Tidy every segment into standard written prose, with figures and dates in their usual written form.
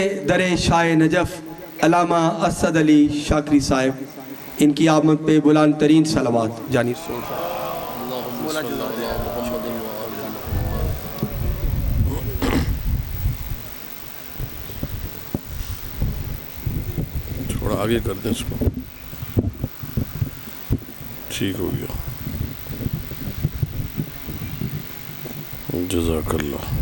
در شاہ Najaf علامہ اسد علی شاکری صاحب، ان کی آمد پہ بلند ترین صلوات جانی رسول صاحب۔ تھوڑا آگے کر دیں اس کو، ٹھیک ہو گیا، جزاک اللہ۔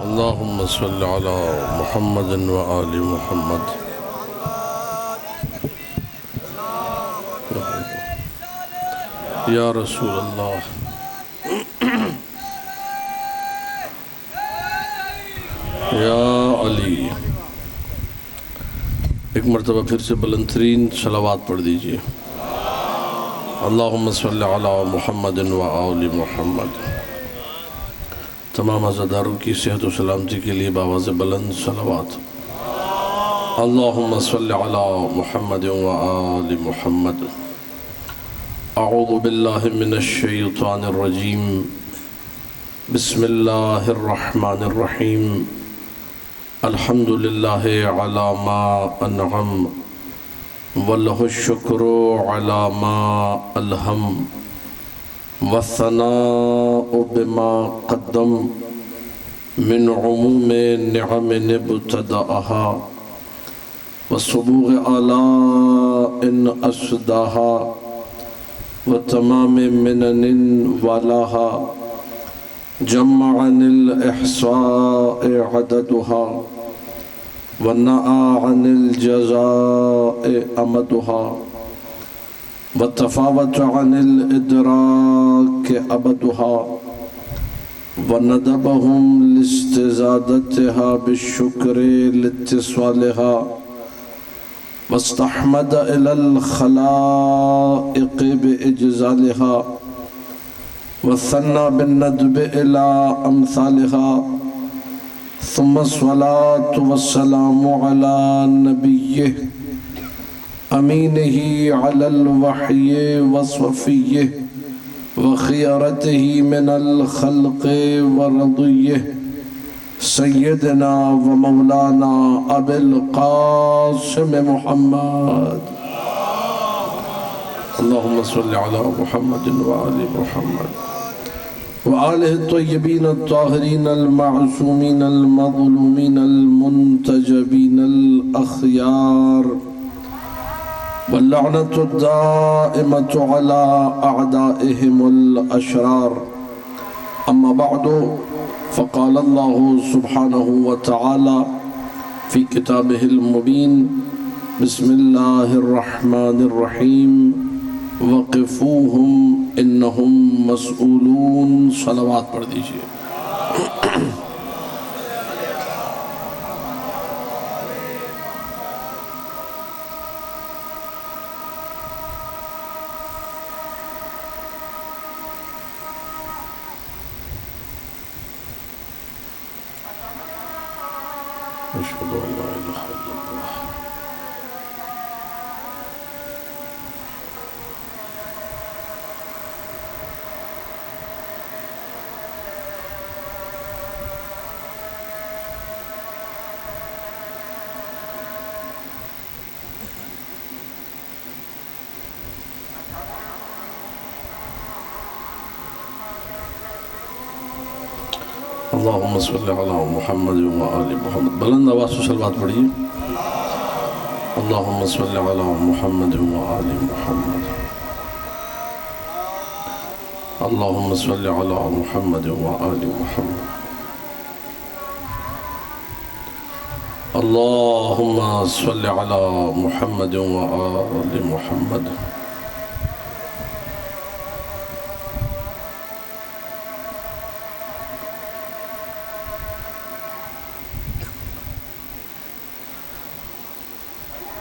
اللہم صلی علی محمد و آل محمد۔ یا رسول اللہ، یا علی۔ ایک مرتبہ پھر سے بلند ترین صلوات پڑھ دیجئے۔ اللہم صلی علی محمد و آل محمد۔ تمام عزاداروں کی صحت و سلامتی کے لیے بآواز بلند صلوات۔ اللہم صلی علی محمد و آل محمد۔ اعوذ باللہ من الشیطان الرجیم، بسم اللہ الرحمن الرحیم۔ الحمدللہ علی ما انعم، واللہ الشکر علی ما الہم، والثناء بما قدم، من عموم نعم ابتدأها، وصبوغ آلاء أسداها، وتمام منن والاها، جمع عن الإحصاء عددها، ونأى عن الجزاء أمدها، وتفاوت عن الإدراك أبدها، وندبهم لاستزادتها بالشكر لاتصالها، واستحمد إلى الخلائق بإجزالها، وثنى بالندب إلى أمثالها، ثم الصلاة والسلام على نبيه أمينه على الوحي وصفيه وخيرته من الخلق ورضيه، سيدنا ومولانا أبي القاسم محمد۔ اللهم صل على محمد وآل محمد وآله الطيبين الطاهرين المعصومين المظلومين المنتجبين الأخيار، واللعنة الدائمة على أعدائهم الأشرار۔ أما بعد، فقال الله سبحانه وتعالى في كتابه المبين، بسم الله الرحمن الرحيم، وقفوهم إنهم مسؤولون۔ صلوات پڑھ دیجئے۔ أشهد أن لا إله إلا الله۔ اللہم صلی علی محمد و آل محمد۔ بلند آواز سے صلوات پڑھیے۔ اللہم صلی علی محمد و آل محمد۔ اللہم صلی علی محمد و آل محمد۔ اللہم صلی علی محمد و آل محمد۔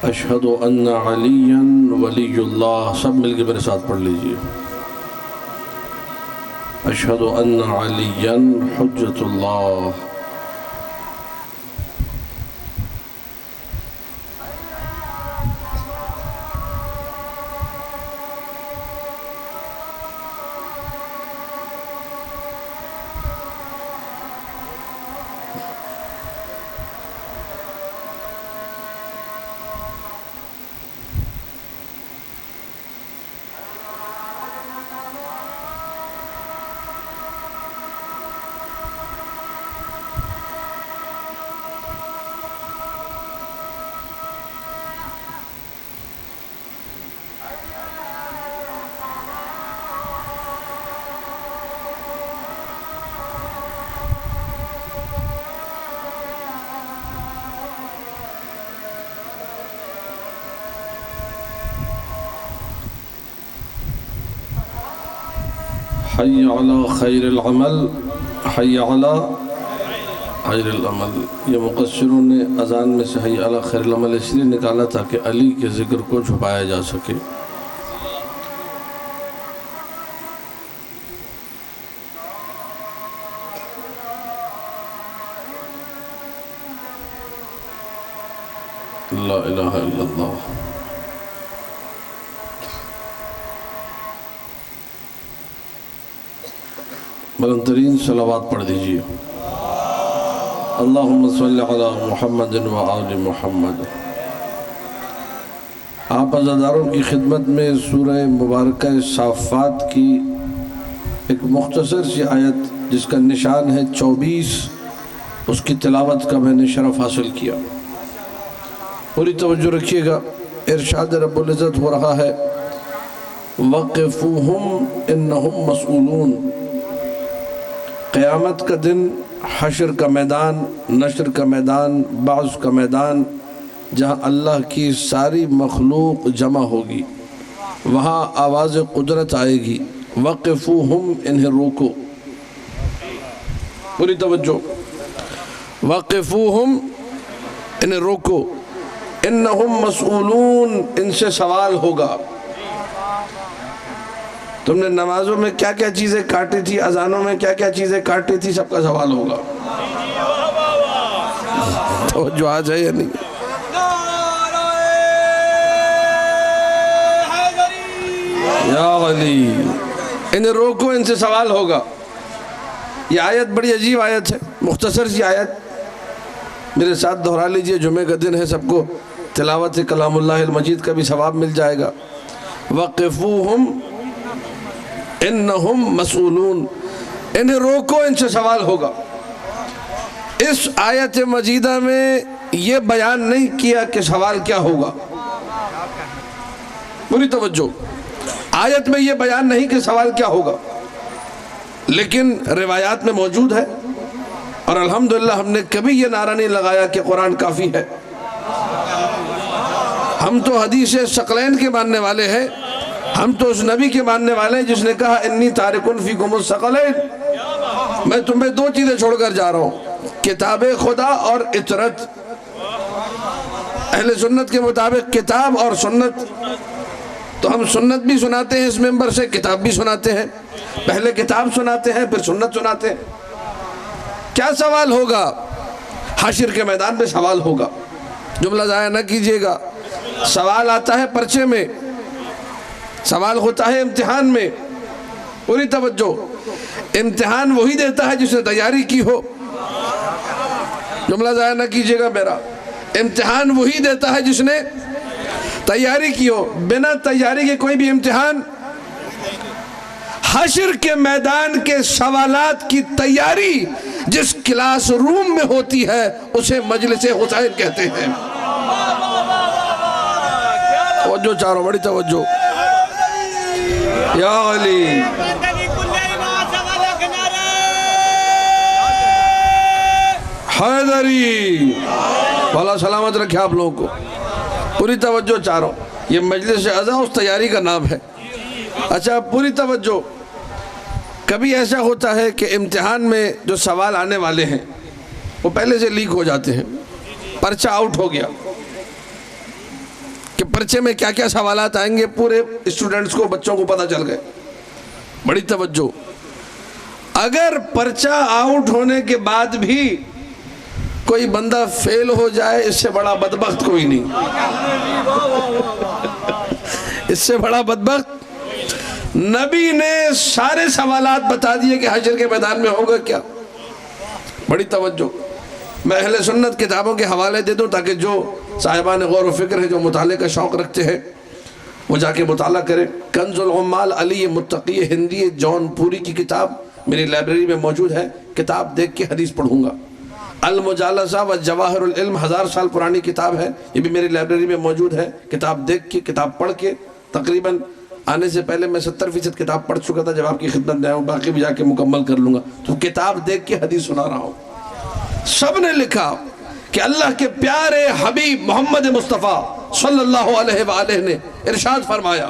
اشہد ان علی ولی اللہ۔ سب مل کے میرے ساتھ پڑھ لیجئے۔ اشہد ان علی حجت اللہ۔ حی علی خیر العمل، حی علی خیر العمل. یہ مقصروں نے اذان میں سے حی علی خیر العمل اس لیے نکالا تاکہ علی کے ذکر کو چھپایا جا سکے. لا الہ الا اللہ. بلند ترین صلوات پڑھ دیجئے. اللہم صلی علی محمد و آل محمد. آپ عزاداروں کی خدمت میں سورہ مبارکہ صافات کی ایک مختصر سی آیت جس کا نشان ہے 24، اس کی تلاوت کا میں نے شرف حاصل کیا. پوری توجہ رکھیے گا. ارشاد رب العزت ہو رہا ہے وَقِفُوهُمْ إِنَّهُمْ مَسْئُولُونَ. قیامت کا دن، حشر کا میدان، نشر کا میدان، بعث کا میدان، جہاں اللہ کی ساری مخلوق جمع ہوگی، وہاں آواز قدرت آئے گی. وَقِفُوهُمْ انہیں روکو. پوری توجہ. وَقِفُوهُمْ انہیں روکو. انہم مسئولون ان سے سوال ہوگا. تم نے نمازوں میں کیا کیا چیزیں کاٹی تھی، اذانوں میں کیا کیا چیزیں کاٹی تھی، سب کا سوال ہوگا. توجہ آ جائے یا نہیں؟ یا علی انہیں روکو، ان سے سوال ہوگا. یہ آیت بڑی عجیب آیت ہے، مختصر سی آیت. میرے ساتھ دہرا لیجئے. جمعہ کا دن ہے، سب کو تلاوت کلام اللہ المجید کا بھی ثواب مل جائے گا. وَقِفُوهُمْ إِنَّهُمْ مسئولون. انہیں روکو، ان سے سوال ہوگا. اس آیت مجیدہ میں یہ بیان نہیں کیا کہ سوال کیا ہوگا. پوری توجہ. آیت میں یہ بیان نہیں کہ سوال کیا ہوگا، لیکن روایات میں موجود ہے. اور الحمدللہ ہم نے کبھی یہ نعرہ نہیں لگایا کہ قرآن کافی ہے. ہم تو حدیث ثقلین کے ماننے والے ہیں. ہم تو اس نبی کے ماننے والے ہیں جس نے کہا انی تارکن فیکم الثقلین. میں تمہیں دو چیزیں چھوڑ کر جا رہا ہوں، کتاب خدا اور اطرت. اہل سنت کے مطابق کتاب اور سنت. تو ہم سنت بھی سناتے ہیں اس ممبر سے، کتاب بھی سناتے ہیں. پہلے کتاب سناتے ہیں، پھر سنت سناتے ہیں. کیا سوال ہوگا؟ حشر کے میدان میں سوال ہوگا. جملہ ضائع نہ کیجئے گا. سوال آتا ہے پرچے میں، سوال ہوتا ہے امتحان میں. پوری توجہ. امتحان وہی دیتا ہے جس نے تیاری کی ہو. جملہ ضائع نہ کیجئے گا میرا. امتحان وہی دیتا ہے جس نے تیاری کی ہو. بنا تیاری کے کوئی بھی امتحان. حشر کے میدان کے سوالات کی تیاری جس کلاس روم میں ہوتی ہے اسے مجلس حسین کہتے ہیں. توجہ چاروں، بڑی توجہ. یا علی حیدری والا سلامت رکھے آپ لوگوں کو. پوری توجہ چاروں. یہ مجلس عزا اس تیاری کا نام ہے. اچھا پوری توجہ. کبھی ایسا ہوتا ہے کہ امتحان میں جو سوال آنے والے ہیں وہ پہلے سے لیک ہو جاتے ہیں. پرچہ آؤٹ ہو گیا کہ پرچے میں کیا کیا سوالات آئیں گے، پورے اسٹوڈنٹس کو، بچوں کو پتہ چل گئے. بڑی توجہ. اگر پرچہ آؤٹ ہونے کے بعد بھی کوئی بندہ فیل ہو جائے، اس سے بڑا بدبخت کوئی نہیں. اس سے بڑا بدبخت. نبی نے سارے سوالات بتا دیے کہ حشر کے میدان میں ہوگا کیا. بڑی توجہ. میں اہل سنت کتابوں کے حوالے دے دوں تاکہ جو صاحبان غور و فکر ہے، جو مطالعے کا شوق رکھتے ہیں، وہ جا کے مطالعہ کریں. کنز العمال علی متقی ہندی جون پوری کی کتاب میری لائبریری میں موجود ہے. کتاب دیکھ کے حدیث پڑھوں گا. المجالسہ و جواہر العلم 1000 سال پرانی کتاب ہے، یہ بھی میری لائبریری میں موجود ہے. کتاب دیکھ کے، کتاب پڑھ کے. تقریباً آنے سے پہلے میں 70% کتاب پڑھ چکا تھا. جب آپ کی خدمت میں آؤں باقی بھی جا کے مکمل کر لوں گا. تو کتاب دیکھ کے حدیث سنا رہا ہوں. سب نے لکھا کہ اللہ کے پیارے حبیب محمد مصطفیٰ صلی اللہ علیہ وآلہ نے ارشاد فرمایا.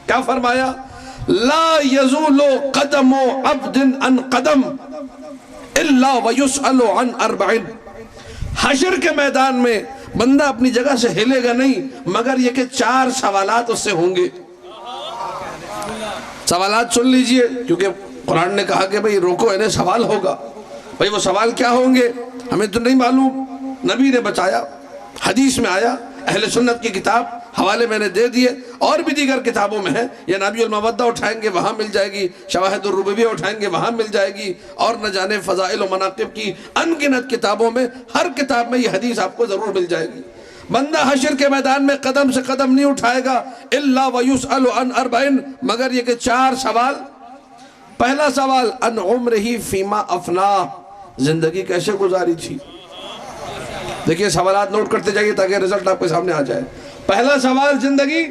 کیا فرمایا؟ لا یزول قدم عبد عن قدم الا ویسأل عن اربع. حشر کے میدان میں بندہ اپنی جگہ سے ہلے گا نہیں مگر یہ کہ 4 سوالات اس سے ہوں گے. سوالات سن لیجئے کیونکہ قرآن نے کہا کہ بھئی روکو انہیں سوال ہوگا. بھئی وہ سوال کیا ہوں گے ہمیں تو نہیں معلوم، نبی نے بتایا، حدیث میں آیا، اہل سنت کی کتاب حوالے میں نے دے دیے، اور بھی دیگر کتابوں میں ہے. یا نبی المودہ اٹھائیں گے وہاں مل جائے گی، شواہد الربوبیہ اٹھائیں گے وہاں مل جائے گی، اور نہ جانے فضائل و مناقب کی ان گنت کتابوں میں ہر کتاب میں یہ حدیث آپ کو ضرور مل جائے گی. بندہ حشر کے میدان میں قدم سے قدم نہیں اٹھائے گا الا ویسأل عن اربع، مگر یہ کہ 4 سوال. پہلا سوال ان عمرہ فیما افنا، زندگی کیسے گزاری تھی. دیکھیے سوالات نوٹ کرتے جائیے تاکہ رزلٹ آپ کے سامنے آ جائے. پہلا سوال زندگی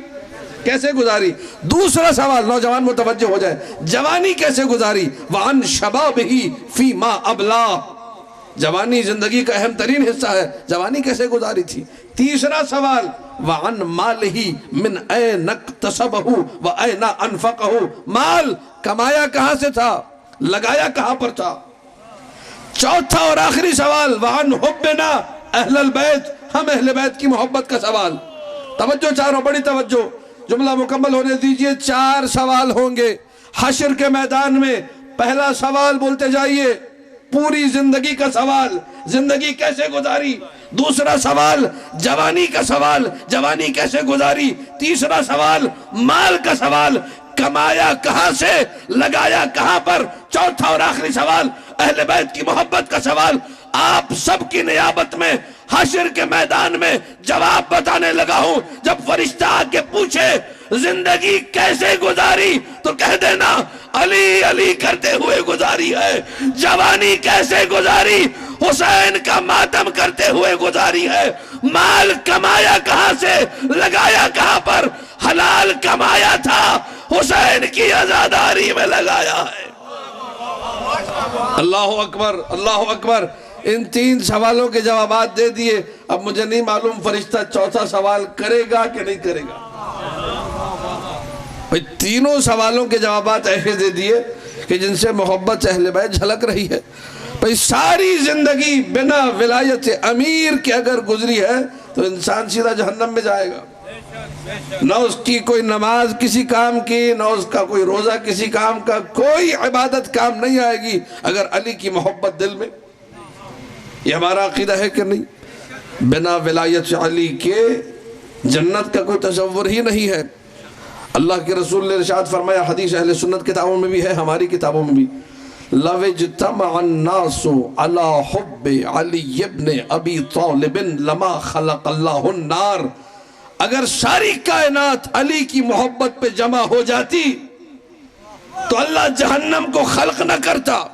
کیسے گزاری. دوسرا سوال نوجوان متوجہ ہو جائے، جوانی کیسے گزاری. وعن شبابہ فیما ابلا، جوانی زندگی کا اہم ترین حصہ ہے، جوانی کیسے گزاری تھی. تیسرا سوال وعن مالہ من این اکتسبہ و این انفقہ، مال کمایا کہاں سے تھا، لگایا کہاں پر تھا. چوتھا اور آخری سوال وعن حبنا اہل البیت، ہم اہل بیت کی محبت کا سوال. توجہ چاروں، بڑی توجہ، جملہ مکمل ہونے دیجئے. 4 سوال ہوں گے حشر کے میدان میں. پہلا سوال بولتے جائیے، پوری زندگی کا سوال، زندگی کیسے گزاری. دوسرا سوال جوانی کا سوال، جوانی کیسے گزاری. تیسرا سوال مال کا سوال، کمایا کہاں سے، لگایا کہاں پر. چوتھا اور آخری سوال اہل بیت کی محبت کا سوال. آپ سب کی نیابت میں حشر کے میدان میں جواب بتانے لگا ہوں. جب فرشتہ آ کے پوچھے زندگی کیسے گزاری تو کہہ دینا علی علی کرتے ہوئے گزاری ہے. جوانی کیسے گزاری، حسین کا ماتم کرتے ہوئے گزاری ہے. مال کمایا کہاں سے، لگایا کہاں پر. حلال کمایا تھا، حسین کی عزاداری میں لگایا ہے. اللہ اکبر، اللہ اکبر. ان 3 سوالوں کے جوابات دے دیے. اب مجھے نہیں معلوم فرشتہ چوتھا سوال کرے گا کہ نہیں کرے گا. بھئی تینوں سوالوں کے جوابات ایسے دے دیے کہ جن سے محبت اہل بیت جھلک رہی ہے. بھئی ساری زندگی بنا ولایت امیر کے اگر گزری ہے تو انسان سیدھا جہنم میں جائے گا. نہ اس کی کوئی نماز کسی کام کی، نہ اس کا کوئی روزہ کسی کام کا، کوئی عبادت کام نہیں آئے گی اگر علی کی محبت دل میں. یہ ہمارا عقیدہ ہے کہ نہیں. بنا ولایت علی کے جنت کا کوئی تصور ہی نہیں ہے. اللہ کے رسول نے ارشاد فرمایا، حدیث اہل سنت کتابوں میں بھی ہے، ہماری کتابوں میں بھی، لَوْ اجْتَمَعَ النَّاسُ عَلَىٰ حُبِّ عَلِيِّ بْنِ أَبِي طَالِبٍ لَمَا خَلَقَ اللَّهُ النَّارِ. اگر ساری کائنات علی کی محبت پہ جمع ہو جاتی تو اللہ جہنم کو خلق نہ کرتا.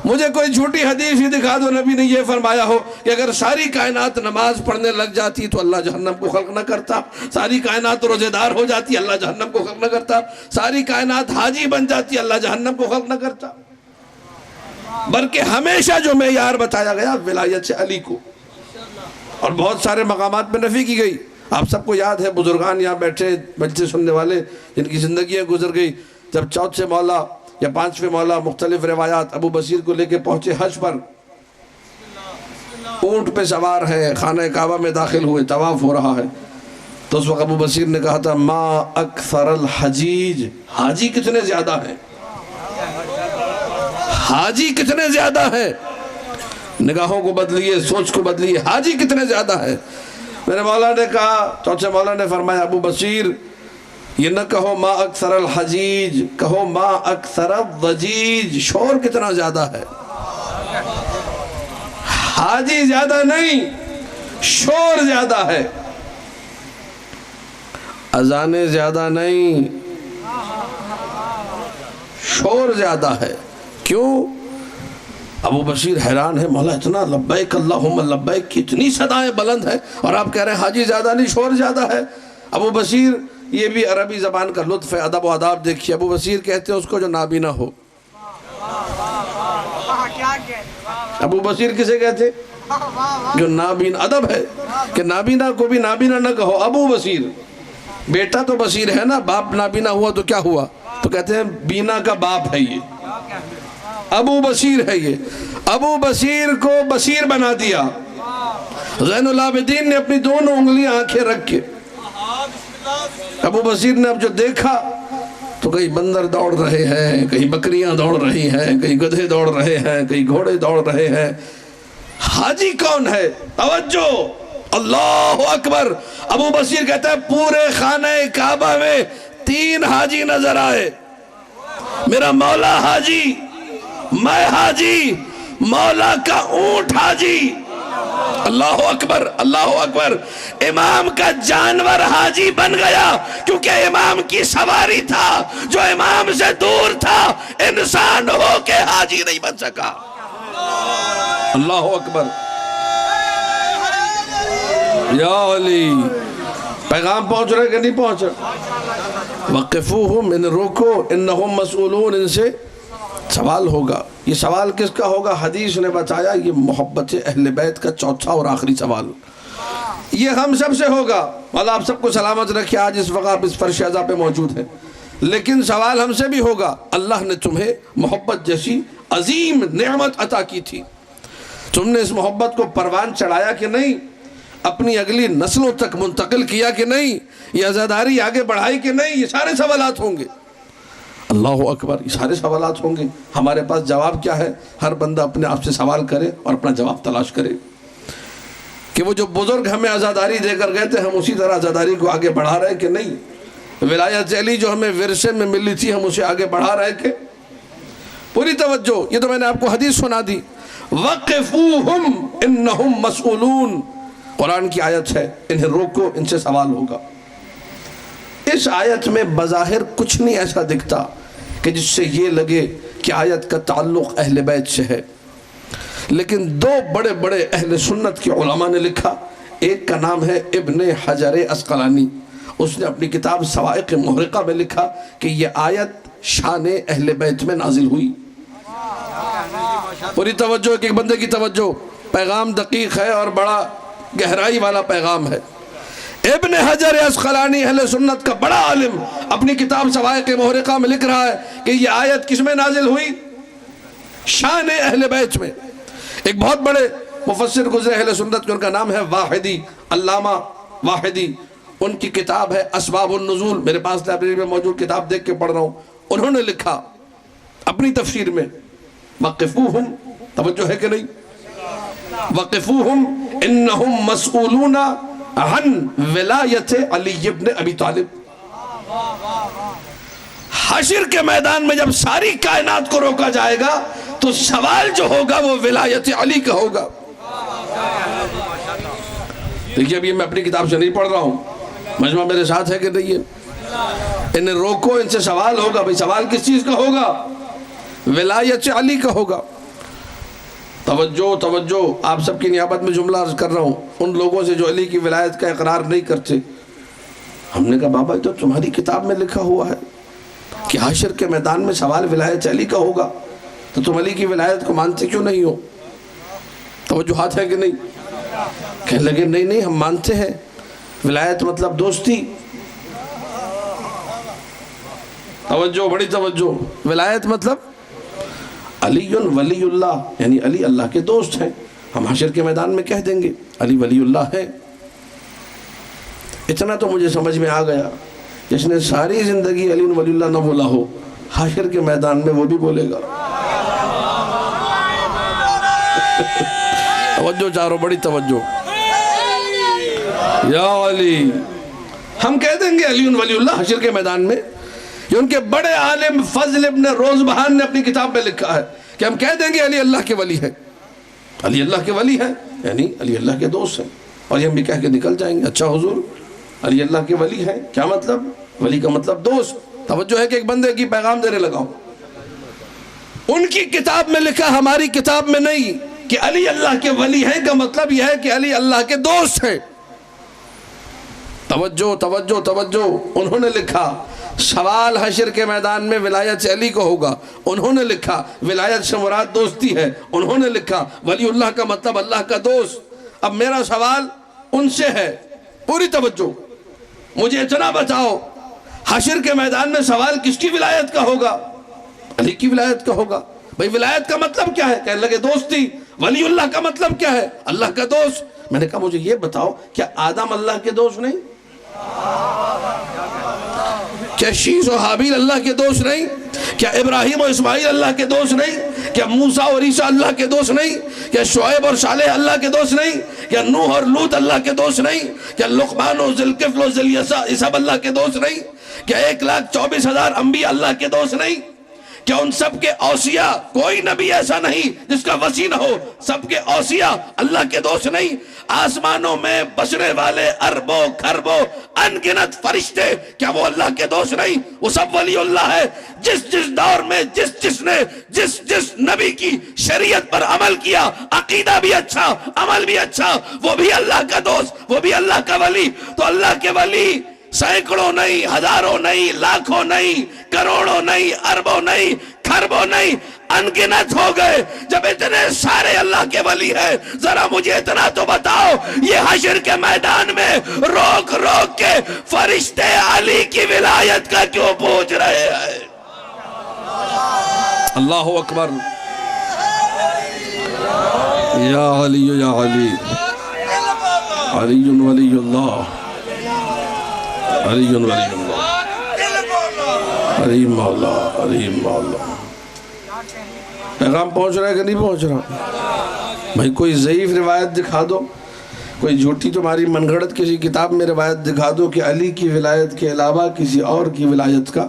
مجھے کوئی جھوٹی حدیث ہی دکھا دو نبی نے یہ فرمایا ہو کہ اگر ساری کائنات نماز پڑھنے لگ جاتی تو اللہ جہنم کو خلق نہ کرتا. ساری کائنات روزے دار ہو جاتی اللہ جہنم کو خلق نہ کرتا. ساری کائنات حاجی بن جاتی اللہ جہنم کو خلق نہ کرتا. بلکہ ہمیشہ جو معیار بتایا گیا ولایت علی کو، اور بہت سارے مقامات میں نفی کی گئی. آپ سب کو یاد ہے، بزرگان یہاں بیٹھے مجلس سننے والے جن کی زندگیاں گزر گئی، جب 4 مولا یا 5 مولا مختلف روایات ابو بصیر کو لے کے پہنچے حج پر، اونٹ پہ سوار ہے، خانہ کعبہ میں داخل ہوئے، طواف ہو رہا ہے، تو اس وقت ابو بصیر نے کہا تھا ما اکثر الحجیج، حاجی کتنے زیادہ ہیں، حاجی کتنے زیادہ ہیں. نگاہوں کو بدلیے، سوچ کو بدلیے، حاجی کتنے زیادہ ہیں. میرے مولا نے کہا، چوتھے مولا نے فرمایا ابو بصیر یہ نہ کہو ما اکثر الحجیج، کہو ما اکثر الضجیج. شور کتنا زیادہ ہے، حاجی زیادہ نہیں، شور زیادہ ہے. اذانیں زیادہ نہیں، شور زیادہ ہے. کیوں؟ ابو بصیر حیران ہے، مولا اتنا لبیک اللہم لبیک کی اتنی صدائیں بلند ہیں اور آپ کہہ رہے ہیں حاجی زیادہ نہیں، شور زیادہ ہے. ابو بصیر، یہ بھی عربی زبان کا لطف ہے، ادب و آداب دیکھیے. ابو بصیر کہتے ہیں اس کو جو نابینا ہو. ابو بصیر کسے کہتے؟ جو نابینا. ادب ہے کہ نابینا کو بھی نابینا نہ کہو. ابو بصیر، بیٹا تو بصیر ہے نا، باپ نابینا ہوا تو کیا ہوا؟ تو تو کہتے ہیں بینا کا باپ ہے یہ، ابو بصیر ہے یہ، ابو بصیر کو بصیر بنا دیا۔ زین العابدین نے اپنی دونوں انگلیاں آنکھیں رکھ کے، ابو بصیر نے اب جو دیکھا تو کہیں بندر دوڑ رہے ہیں، کہیں بکریاں دوڑ رہی ہیں، کہیں گدھے دوڑ رہے ہیں، کہیں گھوڑے دوڑ رہے ہیں، حاجی کون ہے؟ توجہ، اللہ اکبر۔ ابو بصیر کہتا ہے پورے خانہ کعبہ میں 3 حاجی نظر آئے، میرا مولا حاجی، میں حاجی، مولا کا اونٹ حاجی۔ اللہ اکبر، اللہ اکبر۔ امام کا جانور حاجی بن گیا کیونکہ امام کی سواری تھا، جو امام سے دور تھا انسان ہو کے حاجی نہیں بن سکا۔ اللہ اکبر۔ یا علی، پیغام پہنچ رہے کہ نہیں پہنچ رہے؟ وقفوہم، ان روکو، انہم مسئولون، ان سے سوال ہوگا۔ یہ سوال کس کا ہوگا؟ حدیث نے بتایا یہ محبت اہل بیت کا چوتھا اور آخری سوال، یہ ہم سب سے ہوگا۔ اللہ آپ سب کو سلامت رکھے، آج اس وقت آپ اس فرش عزا پہ موجود ہیں، لیکن سوال ہم سے بھی ہوگا۔ اللہ نے تمہیں محبت جیسی عظیم نعمت عطا کی تھی، تم نے اس محبت کو پروان چڑھایا کہ نہیں؟ اپنی اگلی نسلوں تک منتقل کیا کہ نہیں؟ یہ عزاداری آگے بڑھائی کہ نہیں؟ یہ سارے سوالات ہوں گے۔ اللہ اکبر، یہ سارے سوالات ہوں گے۔ ہمارے پاس جواب کیا ہے؟ ہر بندہ اپنے آپ سے سوال کرے اور اپنا جواب تلاش کرے کہ وہ جو بزرگ ہمیں عزاداری دے کر گئے تھے، ہم اسی طرح عزاداری کو آگے بڑھا رہے ہیں کہ نہیں؟ ولایت علی جو ہمیں ورثے میں ملی تھی، ہم اسے آگے بڑھا رہے ہیں کہ؟ پوری توجہ، یہ تو میں نے آپ کو حدیث سنا دی۔ وقفوہم انہم مسئولون، قرآن کی آیت ہے، انہیں روکو، ان سے سوال ہوگا۔ اس آیت میں بظاہر کچھ نہیں ایسا دکھتا کہ جس سے یہ لگے کہ آیت کا تعلق اہل بیت سے ہے، لیکن 2 بڑے بڑے اہل سنت کے علماء نے لکھا۔ ایک کا نام ہے ابن حجر عسقلانی، اس نے اپنی کتاب صواعق محرقہ میں لکھا کہ یہ آیت شان اہل بیت میں نازل ہوئی۔ پوری توجہ، ایک بندے کی توجہ، پیغام دقیق ہے اور بڑا گہرائی والا پیغام ہے۔ ابن حجر عسقلانی اہل سنت کا بڑا عالم اپنی کتاب صواعق محرقہ میں لکھ رہا ہے کہ یہ آیت کس میں نازل ہوئی؟ شان اہل بیت میں۔ ایک بہت بڑے مفسر گزرے اہل سنت کے، ان کا نام ہے واحدی، علامہ واحدی، ان کی کتاب ہے اسباب النزول، میرے پاس لائبریری میں موجود کتاب دیکھ کے پڑھ رہا ہوں۔ انہوں نے لکھا اپنی تفسیر میں، وقفوہم، توجہ ہے کہ نہیں؟ وقفوہم انہم مسئولون عن ولایت علی ابن ابی طالب۔ حشر کے میدان میں جب ساری کائنات کو روکا جائے گا تو سوال جو ہوگا وہ ولایت علی کا ہوگا۔ دیکھیے اب یہ میں اپنی کتاب سے نہیں پڑھ رہا ہوں، مجمع میرے ساتھ ہے کہ نہیں ہے؟ انہیں روکو، ان سے سوال ہوگا۔ بھئی سوال کس چیز کا ہوگا؟ ولایت علی کا ہوگا۔ توجہ توجہ، آپ سب کی نیابت میں جملہ عرض کر رہا ہوں، ان لوگوں سے جو علی کی ولایت کا اقرار نہیں کرتے۔ ہم نے کہا بابا یہ تو تمہاری کتاب میں لکھا ہوا ہے کہ حشر کے میدان میں سوال ولایت علی کا ہوگا، تو تم علی کی ولایت کو مانتے کیوں نہیں ہو؟ توجہات ہے کہ نہیں؟ کہنے لگے نہیں نہیں ہم مانتے ہیں، ولایت مطلب دوستی۔ توجہ، بڑی توجہ، ولایت مطلب علی ولی اللہ، یعنی علی اللہ کے دوست ہیں۔ ہم حشر کے میدان میں کہہ دیں گے علی ولی اللہ ہے۔ اتنا تو مجھے سمجھ میں آ گیا، جس نے ساری زندگی علی ولی اللہ نہ بولا ہو، حشر کے میدان میں وہ بھی بولے گا۔ توجہ چاروں، بڑی توجہ۔ یا علی، ہم کہہ دیں گے علی ولی اللہ حشر کے میدان میں۔ یہ ان کے بڑے عالم فضل ابن روزبہان نے اپنی کتاب میں لکھا ہے کہ ہم کہہ دیں گے علی اللہ کے ولی ہے، علی اللہ کے ولی ہے، یعنی علی اللہ کے دوست ہیں، اور یہ ہم بھی کہہ کے نکل جائیں گے اچھا حضور علی اللہ کے ولی ہے، کیا مطلب؟ ولی کا مطلب دوست۔ توجہ ہے کہ ایک بندے کی پیغام دینے لگا ہوں، ان کی کتاب میں لکھا، ہماری کتاب میں نہیں، کہ علی اللہ کے ولی ہیں کا مطلب یہ ہے کہ علی اللہ کے دوست ہیں۔ توجہ توجہ توجہ، انہوں نے لکھا سوال حشر کے میدان میں ولایت علی کو ہوگا، انہوں نے لکھا ولایت سے مراد دوستی ہے، انہوں نے لکھا ولی اللہ کا مطلب اللہ کا دوست۔ اب میرا سوال ان سے ہے، پوری توجہ، مجھے اتنا بتاؤ حشر کے میدان میں سوال کس کی ولایت کا ہوگا؟ علی کی ولایت کا ہوگا۔ بھئی ولایت کا مطلب کیا ہے؟ کہنے لگے دوستی۔ ولی اللہ کا مطلب کیا ہے؟ اللہ کا دوست۔ میں نے کہا مجھے یہ بتاؤ، کیا آدم اللہ کے دوست نہیں؟ کیا شیش و حابیل اللہ کے دوست نہیں؟ کیا ابراہیم و اسماعیل اللہ کے دوست نہیں؟ کیا موسیٰ اور عیسیٰ اللہ کے دوست نہیں؟ کیا شعیب اور صالح اللہ کے دوست نہیں؟ کیا نوح اور لوط اللہ کے دوست نہیں؟ کیا لقمان و ذوالکفل و ذوالیسع یہ سب اللہ کے دوست نہیں؟ کیا 1,24,000 انبیاء اللہ کے دوست نہیں؟ کیا ان سب کے اوصیاء، کوئی نبی ایسا نہیں جس کا وصی نہ ہو، سب کے اوصیاء اللہ کے دوست نہیں؟ آسمانوں میں بسنے والے اربوں کھربوں انگنت فرشتے، کیا وہ اللہ کے دوست نہیں؟ وہ سب ولی اللہ ہے۔ جس دور میں جس نے جس نبی کی شریعت پر عمل کیا، عقیدہ بھی اچھا، عمل بھی اچھا، وہ بھی اللہ کا دوست، وہ بھی اللہ کا ولی۔ تو اللہ کے ولی سینکڑوں نہیں، ہزاروں نہیں، لاکھوں نہیں، کروڑوں نہیں، اربوں نہیں، کھربوں نہیں، انگنت ہو گئے۔ جب اتنے سارے اللہ کے ولی ہیں، ذرا مجھے اتنا تو بتاؤ، یہ حشر کے میدان میں روک روک کے فرشتے علی کی ولایت کا کیوں پوچھ رہے ہیں؟ اللہ اکبر۔ یا علی یا علی، علی ولی اللہ، علی ولی اللہ، علی مولا، علی مولا۔ پیغام پہنچ رہا ہے کہ نہیں پہنچ رہا؟ بھائی کوئی ضعیف روایت دکھا دو، کوئی جھوٹی تمہاری من گھڑت کسی کتاب میں روایت دکھا دو کہ علی کی ولایت کے علاوہ کسی اور کی ولایت کا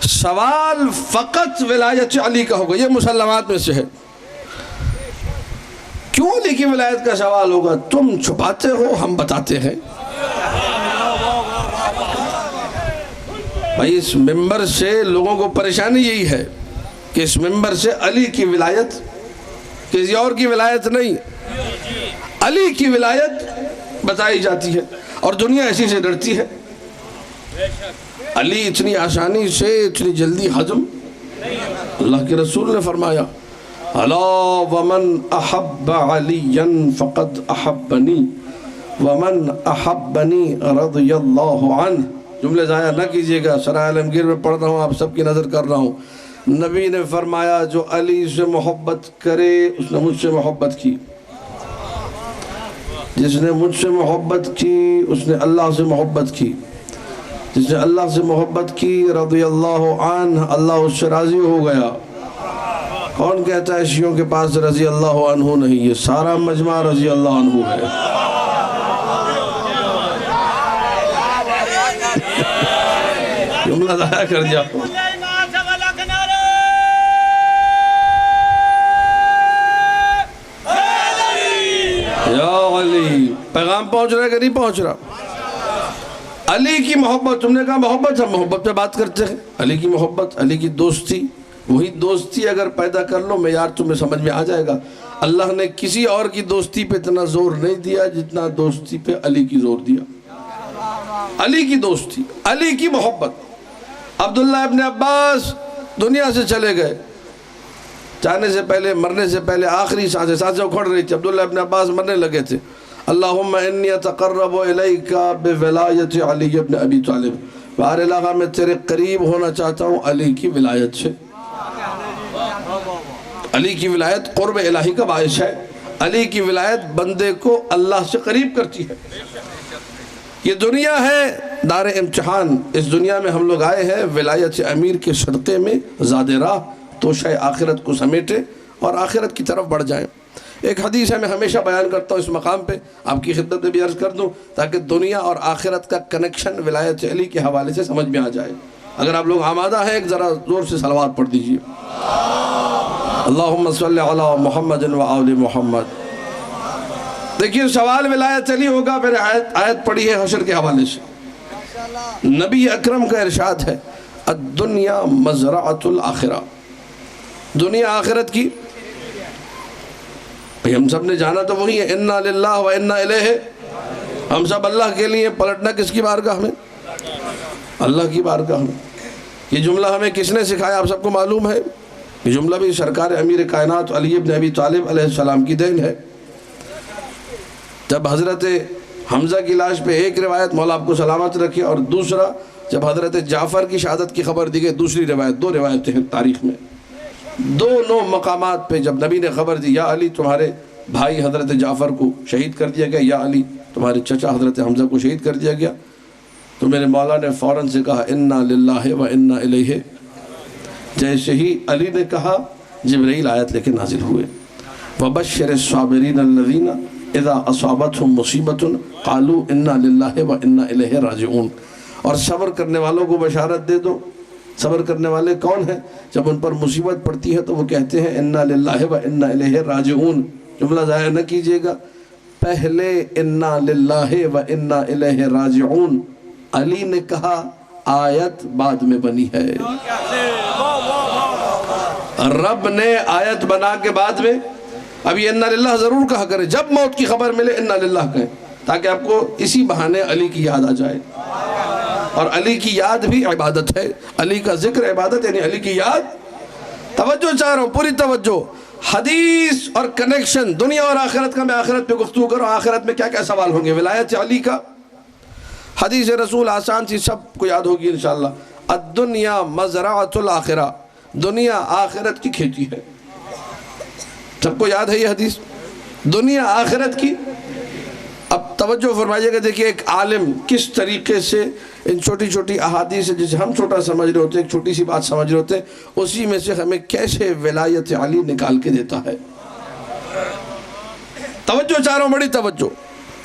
سوال فقط ولایت علی کا ہوگا۔ یہ مسلمات میں سے ہے۔ کیوں علی کی ولایت کا سوال ہوگا؟ تم چھپاتے ہو، ہم بتاتے ہیں۔ بھائی اس ممبر سے لوگوں کو پریشانی یہی ہے کہ اس ممبر سے علی کی ولایت، کسی اور کی ولایت نہیں، علی کی ولایت بتائی جاتی ہے، اور دنیا ایسی سے ڈرتی ہے۔ علی اتنی آسانی سے، اتنی جلدی ہضم، اللہ کے رسول نے فرمایا الا ومن احب علیا فقد احبنی ومن احبنی رضی اللہ عنہ۔ جملے ضائع نہ کیجئے گا، سرائے عالمگیر میں پڑھ رہا ہوں، آپ سب کی نظر کر رہا ہوں۔ نبی نے فرمایا جو علی سے محبت کرے اس نے مجھ سے محبت کی، جس نے مجھ سے محبت کی اس نے اللہ سے محبت کی، جس نے اللہ سے محبت کی رضی اللہ عنہ، اللہ اس سے راضی ہو گیا۔ کون کہتا ہے شیعوں کے پاس رضی اللہ عنہ نہیں؟ یہ سارا مجمع رضی اللہ عنہ ہے۔ جملہ ضائع کر دیا۔ یا علی، پیغام پہنچ رہا ہے کہ نہیں پہنچ رہا؟ علی کی محبت، تم نے کہا محبت، ہم محبت پہ بات کرتے ہیں۔ علی کی محبت، علی کی دوستی، وہی دوستی اگر پیدا کر لو معیار تمہیں سمجھ میں آ جائے گا۔ اللہ نے کسی اور کی دوستی پہ اتنا زور نہیں دیا جتنا دوستی پہ علی کی زور دیا۔ علی کی دوستی، علی کی محبت۔ عبداللہ ابن عباس دنیا سے چلے گئے، جانے سے پہلے، مرنے سے پہلے آخری سانسیں اکھڑ رہی تھی، عبداللہ ابن عباس مرنے لگے تھے۔ اللہم انی اتقرب الیک بولایت علی ابن ابی طالب، بہر الہ میں تیرے قریب ہونا چاہتا ہوں علی کی ولایت سے۔ علی کی ولایت قرب الہی کا باعث ہے۔ علی کی ولایت بندے کو اللہ سے قریب کرتی ہے۔ یہ دنیا ہے دار امتحان، اس دنیا میں ہم لوگ آئے ہیں ولایت امیر کے صدقے میں زاد راہ توشہ آخرت کو سمیٹے اور آخرت کی طرف بڑھ جائیں۔ ایک حدیث ہے، میں ہمیشہ بیان کرتا ہوں اس مقام پہ، آپ کی خدمت میں بھی عرض کر دوں تاکہ دنیا اور آخرت کا کنیکشن ولایت علی کے حوالے سے سمجھ میں آ جائے۔ اگر آپ لوگ آمادہ ہیں ایک ذرا زور سے صلوات پڑھ دیجئے۔ اللہم صلی علی محمد و آل محمد۔ دیکھیے سوال ولایت علی ہوگا، پھر آیت پڑھی ہے حشر کے حوالے سے۔ نبی اکرم کا ارشاد ہے الدنیا مزرعۃ الآخرہ، دنیا آخرت کی۔ ہم سب نے جانا تو وہی ہے، انا للہ و انا الیہ، ہم سب اللہ کے لیے، پلٹنا کس کی بارگاہ میں؟ اللہ کی بارگاہ میں۔ یہ جملہ ہمیں کس نے سکھایا آپ سب کو معلوم ہے؟ یہ جملہ بھی سرکار امیر کائنات علی ابن ابی طالب علیہ السلام کی دین ہے۔ جب حضرت حمزہ کی لاش پہ ایک روایت مولا آپ کو سلامت رکھے، اور دوسرا جب حضرت جعفر کی شہادت کی خبر دی گئی دوسری روایت، دو روایتیں ہیں تاریخ میں۔ دونوں مقامات پہ جب نبی نے خبر دی یا علی تمہارے بھائی حضرت جعفر کو شہید کر دیا گیا، یا علی تمہارے چچا حضرت حمزہ کو شہید کر دیا گیا، تو میرے مولا نے فوراً سے کہا انا للہ و انا الیہ۔ جیسے ہی علی نے کہا جبرائیل آیت لے کے نازل ہوئے، وَبَشِّرِ الصَّابِرِينَ الَّذِينَ اِذَا أَصَابَتْهُمْ مُصِيبَةٌ قَالُوا إِنَّا لِلَّهِ وَإِنَّا إِلَيْهِ رَاجِعُونَ۔ اور صبر کرنے والوں کو بشارت دے دو۔ صبر کرنے والے کون ہیں؟ جب ان پر مصیبت پڑتی ہے تو وہ کہتے ہیں اِنَّا لِلَّهِ وَإِنَّا إِلَيْهِ رَاجِعُونَ۔ جملہ ضائع نہ کیجئے گا، پہلے اِنَّا لِلَّهِ وَإِنَّا إِلَيْهِ رَاجِعُونَ علی نے کہا، آیت بعد میں بنی ہے۔ رب نے آیت بنا کے بعد میں، اب یہ اِنَّا لِلَّهِ ضرور کہا کرے، جب موت کی خبر ملے اِنَّا لِلَّهِ کہیں، تاکہ آپ کو اسی بہانے علی کی یاد آ جائے۔ اور علی کی یاد بھی عبادت ہے، علی کا ذکر عبادت، یعنی علی کی یاد۔ توجہ چاہ رہا ہوں، پوری توجہ۔ حدیث اور کنیکشن دنیا اور آخرت کا، میں آخرت پہ گفتگو کروں، آخرت میں کیا کیا سوال ہوں گے ولایت علی کا۔ حدیث رسول آسان سی، سب کو یاد ہوگی انشاءاللہ، الدنیا مزرعۃ الآخرہ، دنیا آخرت کی کھیتی ہے۔ سب کو یاد ہے یہ حدیث، دنیا آخرت کی۔ اب توجہ فرمائیے گا، دیکھیے ایک عالم کس طریقے سے ان چھوٹی چھوٹی احادیث سے، جسے ہم چھوٹا سمجھ رہے ہوتے ہیں، ایک چھوٹی سی بات سمجھ رہے ہوتے ہیں، اسی میں سے ہمیں کیسے ولایت علی نکال کے دیتا ہے۔ توجہ چاہ رہا ہوں، بڑی توجہ،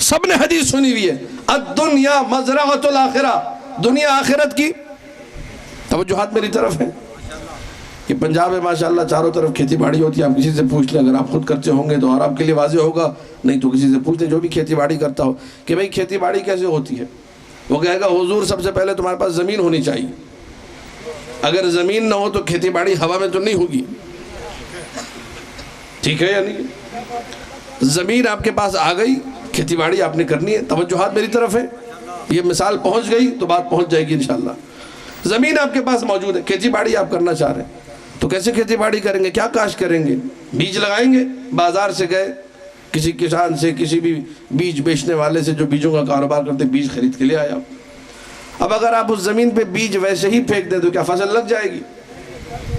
سب نے حدیث سنی ہوئی ہے، الدنیا مزرعۃ الآخرہ، دنیا آخرت کی۔ توجہات میری طرف ہیں۔ یہ پنجاب ہے ماشاءاللہ، چاروں طرف کھیتی باڑی ہوتی ہے، آپ کسی سے پوچھ لیں، اگر آپ خود کرتے ہوں گے تو اور آپ کے لیے واضح ہوگا، نہیں تو کسی سے پوچھ لیں جو بھی کھیتی باڑی کرتا ہو کہ بھئی کھیتی باڑی کیسے ہوتی ہے۔ وہ کہے گا حضور سب سے پہلے تمہارے پاس زمین ہونی چاہیے، اگر زمین نہ ہو تو کھیتی باڑی ہوا میں تو نہیں ہوگی، ٹھیک ہے یا نہیں؟ زمین آپ کے پاس آ گئی، کھیتی باڑی آپ نے کرنی ہے۔ توجہات میری طرف ہے، یہ مثال پہنچ گئی تو بات پہنچ جائے گی انشاءاللہ۔ زمین آپ کے پاس موجود ہے، کھیتی باڑی آپ کرنا چاہ رہے ہیں، تو کیسے کھیتی باڑی کریں گے؟ کیا کاشت کریں گے؟ بیج لگائیں گے؟ بازار سے گئے، کسی کسان سے، کسی بھی بیج بیچنے والے سے جو بیجوں کا کاروبار کرتے، بیج خرید کے لے آیا۔ اب اگر آپ اس زمین پہ بیج ویسے ہی پھینک دیں تو کیا فصل لگ جائے گی؟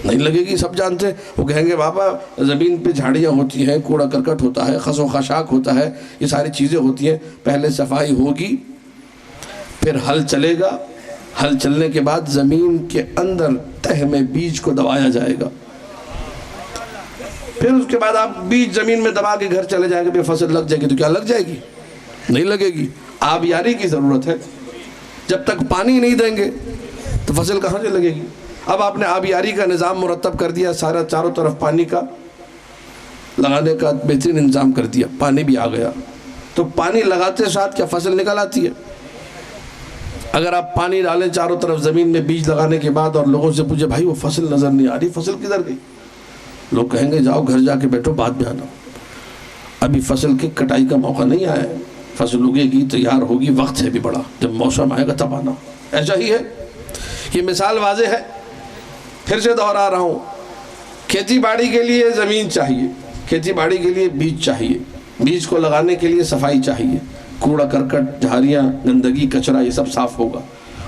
نہیں لگے گی، سب جانتے ہیں۔ وہ کہیں گے بابا زمین پہ جھاڑیاں ہوتی ہیں، کوڑا کرکٹ ہوتا ہے، خس و خاشاک ہوتا ہے، یہ ساری چیزیں ہوتی ہیں، پہلے صفائی ہوگی، پھر ہل چلے گا، ہل چلنے کے بعد زمین کے اندر تہ میں بیج کو دبایا جائے گا، پھر اس کے بعد آپ بیج زمین میں دبا کے گھر چلے جائیں گے، پھر فصل لگ جائے گی۔ تو کیا لگ جائے گی؟ نہیں لگے گی۔ آبیاری کی ضرورت ہے، جب تک پانی نہیں دیں گے تو فصل کہاں سے لگے گی؟ اب آپ نے آبیاری کا نظام مرتب کر دیا، سارا چاروں طرف پانی کا لگانے کا بہترین انتظام کر دیا، پانی بھی آ گیا، تو پانی لگاتے ساتھ کیا فصل نکل آتی ہے؟ اگر آپ پانی ڈالیں چاروں طرف زمین میں بیج لگانے کے بعد اور لوگوں سے پوچھے بھائی وہ فصل نظر نہیں آ رہی، فصل کدھر گئی؟ لوگ کہیں گے جاؤ گھر جا کے بیٹھو، بعد میں آنا، ابھی فصل کی کٹائی کا موقع نہیں آیا ہے، فصل اگے گی، تیار ہوگی، وقت ہے بھی بڑا، جب موسم آئے گا تب آنا۔ ایسا ہی ہے، یہ مثال واضح ہے۔ پھر سے دہرا رہا ہوں، کھیتی باڑی کے لیے زمین چاہیے، کھیتی باڑی کے لیے بیج چاہیے، بیج کو لگانے کے لیے صفائی چاہیے، کوڑا کرکٹ، جھاڑیاں، گندگی، کچرا، یہ سب صاف ہوگا،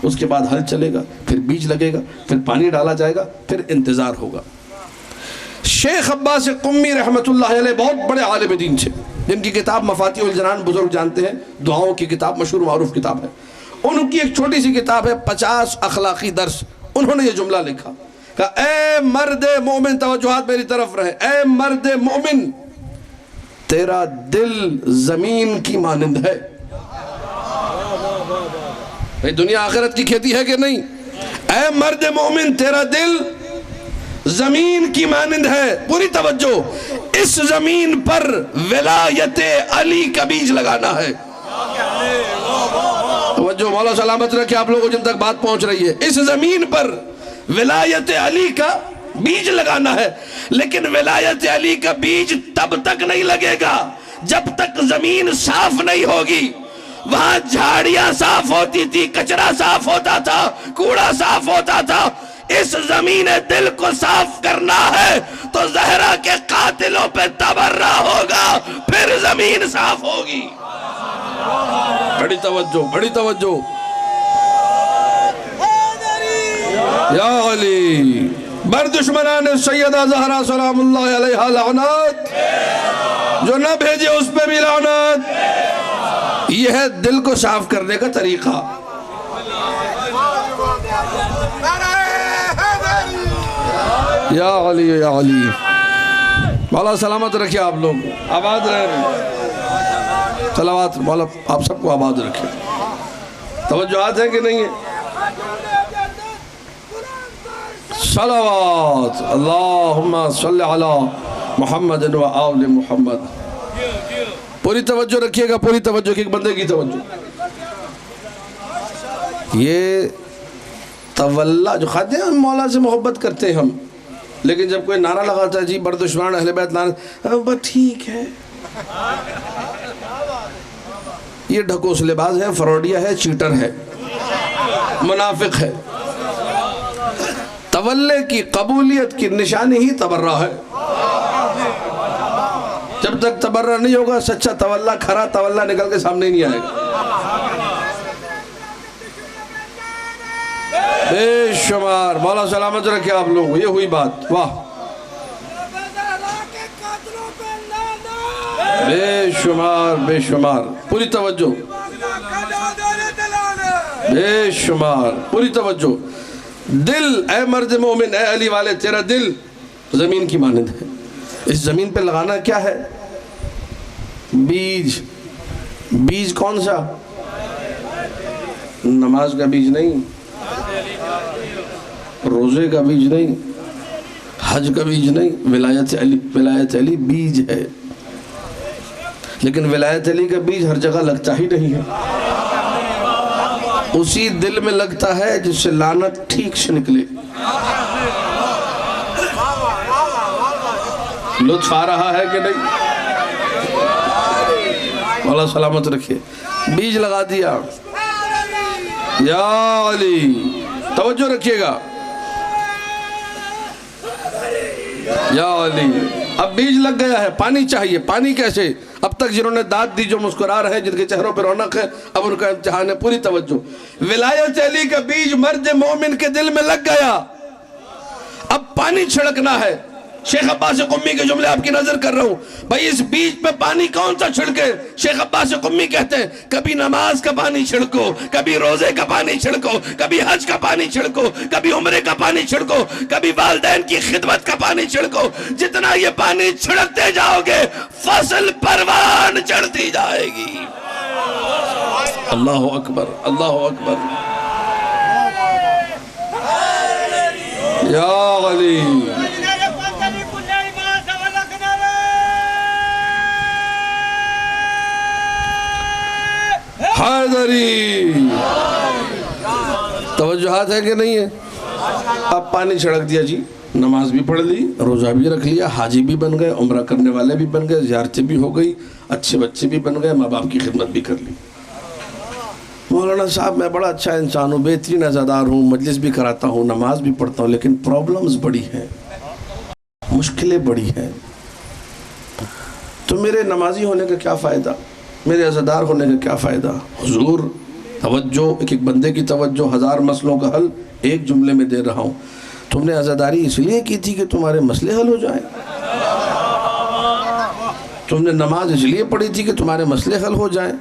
اس کے بعد ہل چلے گا، پھر بیج لگے گا، پھر پانی ڈالا جائے گا، پھر انتظار ہوگا۔ شیخ عباس قمی رحمت اللہ علیہ بہت بڑے عالم دین تھے، جن کی کتاب مفاتیح الجنان بزرگ جانتے ہیں، دعاؤں کی کتاب، مشہور معروف کتاب ہے۔ ان کی ایک چھوٹی سی کتاب ہے 50 اخلاقی درس، انہوں نے یہ جملہ لکھا کہ اے مرد مومن، توجہات میری طرف رہے، اے مرد مومن، تیرا دل زمین کی مانند ہے۔ بھئی دنیا آخرت کی کھیتی ہے کہ نہیں؟ اے مرد مومن، تیرا دل زمین کی مانند ہے۔ پوری توجہ، اس زمین پر ولایت علی کا بیج لگانا ہے۔ توجہ، مولا سلامت رکھے آپ لوگوں جن تک بات پہنچ رہی ہے۔ اس زمین پر ولایت علی کا بیج لگانا ہے، لیکن ولایت علی کا بیج تب تک نہیں لگے گا جب تک زمین صاف نہیں ہوگی۔ وہاں جھاڑیاں صاف ہوتی تھی، کچرا صاف ہوتا تھا، کوڑا صاف ہوتا تھا۔ اس زمین دل کو صاف کرنا ہے تو زہرا کے قاتلوں پہ تبرہ ہوگا، پھر زمین صاف ہوگی۔ بڑی توجہ، بڑی توجہ. یا علی بر دشمنان سیدہ زہرا سلام اللہ علیہ لعنات، جو نہ بھیجے اس پہ بھی لعنات. یہ ہے دل کو صاف کرنے کا طریقہ. یا علی یا علی. مولا سلامت رکھے آپ لوگ، آباد رہے. صلوات مولا آپ سب کو آباد رکھے. توجہات ہیں کہ نہیں ہیں؟ صلوات اللہم صلی علی محمد و آل محمد. پوری توجہ رکھیے گا، پوری توجہ کی ایک بندے کی توجہ. یہ تولا جو خاتے ہیں مولا سے محبت کرتے ہیں ہم، لیکن جب کوئی نعرہ لگاتا ہے جی بردشمنان اہل بیت لعنت، بس ٹھیک ہے. یہ ڈھکوسلے باز ہے، فراڈیا ہے، چیٹر ہے، منافق ہے. تولے کی قبولیت کی نشانی ہی تبرہ ہے. جب تک تبرہ نہیں ہوگا سچا تولا، کھرا تولا نکل کے سامنے نہیں آئے گا. بے شمار مولا سلامت رکھے آپ لوگ. یہ ہوئی بات. واہ بے شمار بے شمار. پوری توجہ، بے شمار پوری توجہ. دل اے مرد مومن، اے علی والے، تیرا دل زمین کی مانند ہے. اس زمین پہ لگانا کیا ہے؟ بیج. بیج کون سا؟ نماز کا بیج نہیں، روزے کا بیج نہیں، حج کا بیج نہیں. ولایت علی بیج ہے، لیکن ولایت علی کا بیج ہر جگہ لگتا ہی نہیں ہے. اسی دل میں لگتا ہے جس سے لعنت ٹھیک سے نکلے. لطف آ رہا ہے کہ نہیں؟ مولا سلامت رکھے. بیج لگا دیا. یا علی توجہ رکھیے گا. یا علی اب بیج لگ گیا ہے، پانی چاہیے. پانی کیسے؟ اب تک جنہوں نے داد دی، جو مسکرا رہے ہیں، جن کے چہروں پہ رونق ہے، اب ان کا امتحان ہے. پوری توجہ. ولایت علی کا بیج مرد مومن کے دل میں لگ گیا. اب پانی چھڑکنا ہے. شیخ عباس قمی کے جملے آپ کی نظر کر رہا ہوں. بھائی اس بیج پہ پانی کون سا چھڑکے؟ شیخ عباس قمی کہتے ہیں کبھی نماز کا پانی چھڑکو، کبھی روزے کا پانی چھڑکو، کبھی حج کا پانی چھڑکو، کبھی عمرے کا پانی چھڑکو، کبھی والدین کی خدمت کا پانی چھڑکو. جتنا یہ پانی چھڑکتے جاؤ گے فصل پروان چڑھتی جائے گی. اللہ اکبر، اللہ اکبر. یا علی حیدری. توجہات ہے کہ نہیں ہے؟ اب پانی چھڑک دیا جی، نماز بھی پڑھ لی، روزہ بھی رکھ لیا، حاجی بھی بن گئے، عمرہ کرنے والے بھی بن گئے، زیارتیں بھی ہو گئی، اچھے بچے بھی بن گئے، ماں باپ کی خدمت بھی کر لی. مولانا صاحب میں بڑا اچھا انسان ہوں، بہترین عزادار ہوں، مجلس بھی کراتا ہوں، نماز بھی پڑھتا ہوں، لیکن پرابلمز بڑی ہیں، مشکلیں بڑی ہیں. تو میرے نمازی ہونے کا کیا فائدہ؟ میرے عزادار ہونے کا کیا فائدہ؟ حضور توجہ، ایک بندے کی توجہ، ہزار مسئلوں کا حل ایک جملے میں دے رہا ہوں. تم نے عزاداری اس لیے کی تھی کہ تمہارے مسئلے حل ہو جائیں. تم نے نماز اس لیے پڑھی تھی کہ تمہارے مسئلے حل ہو جائیں.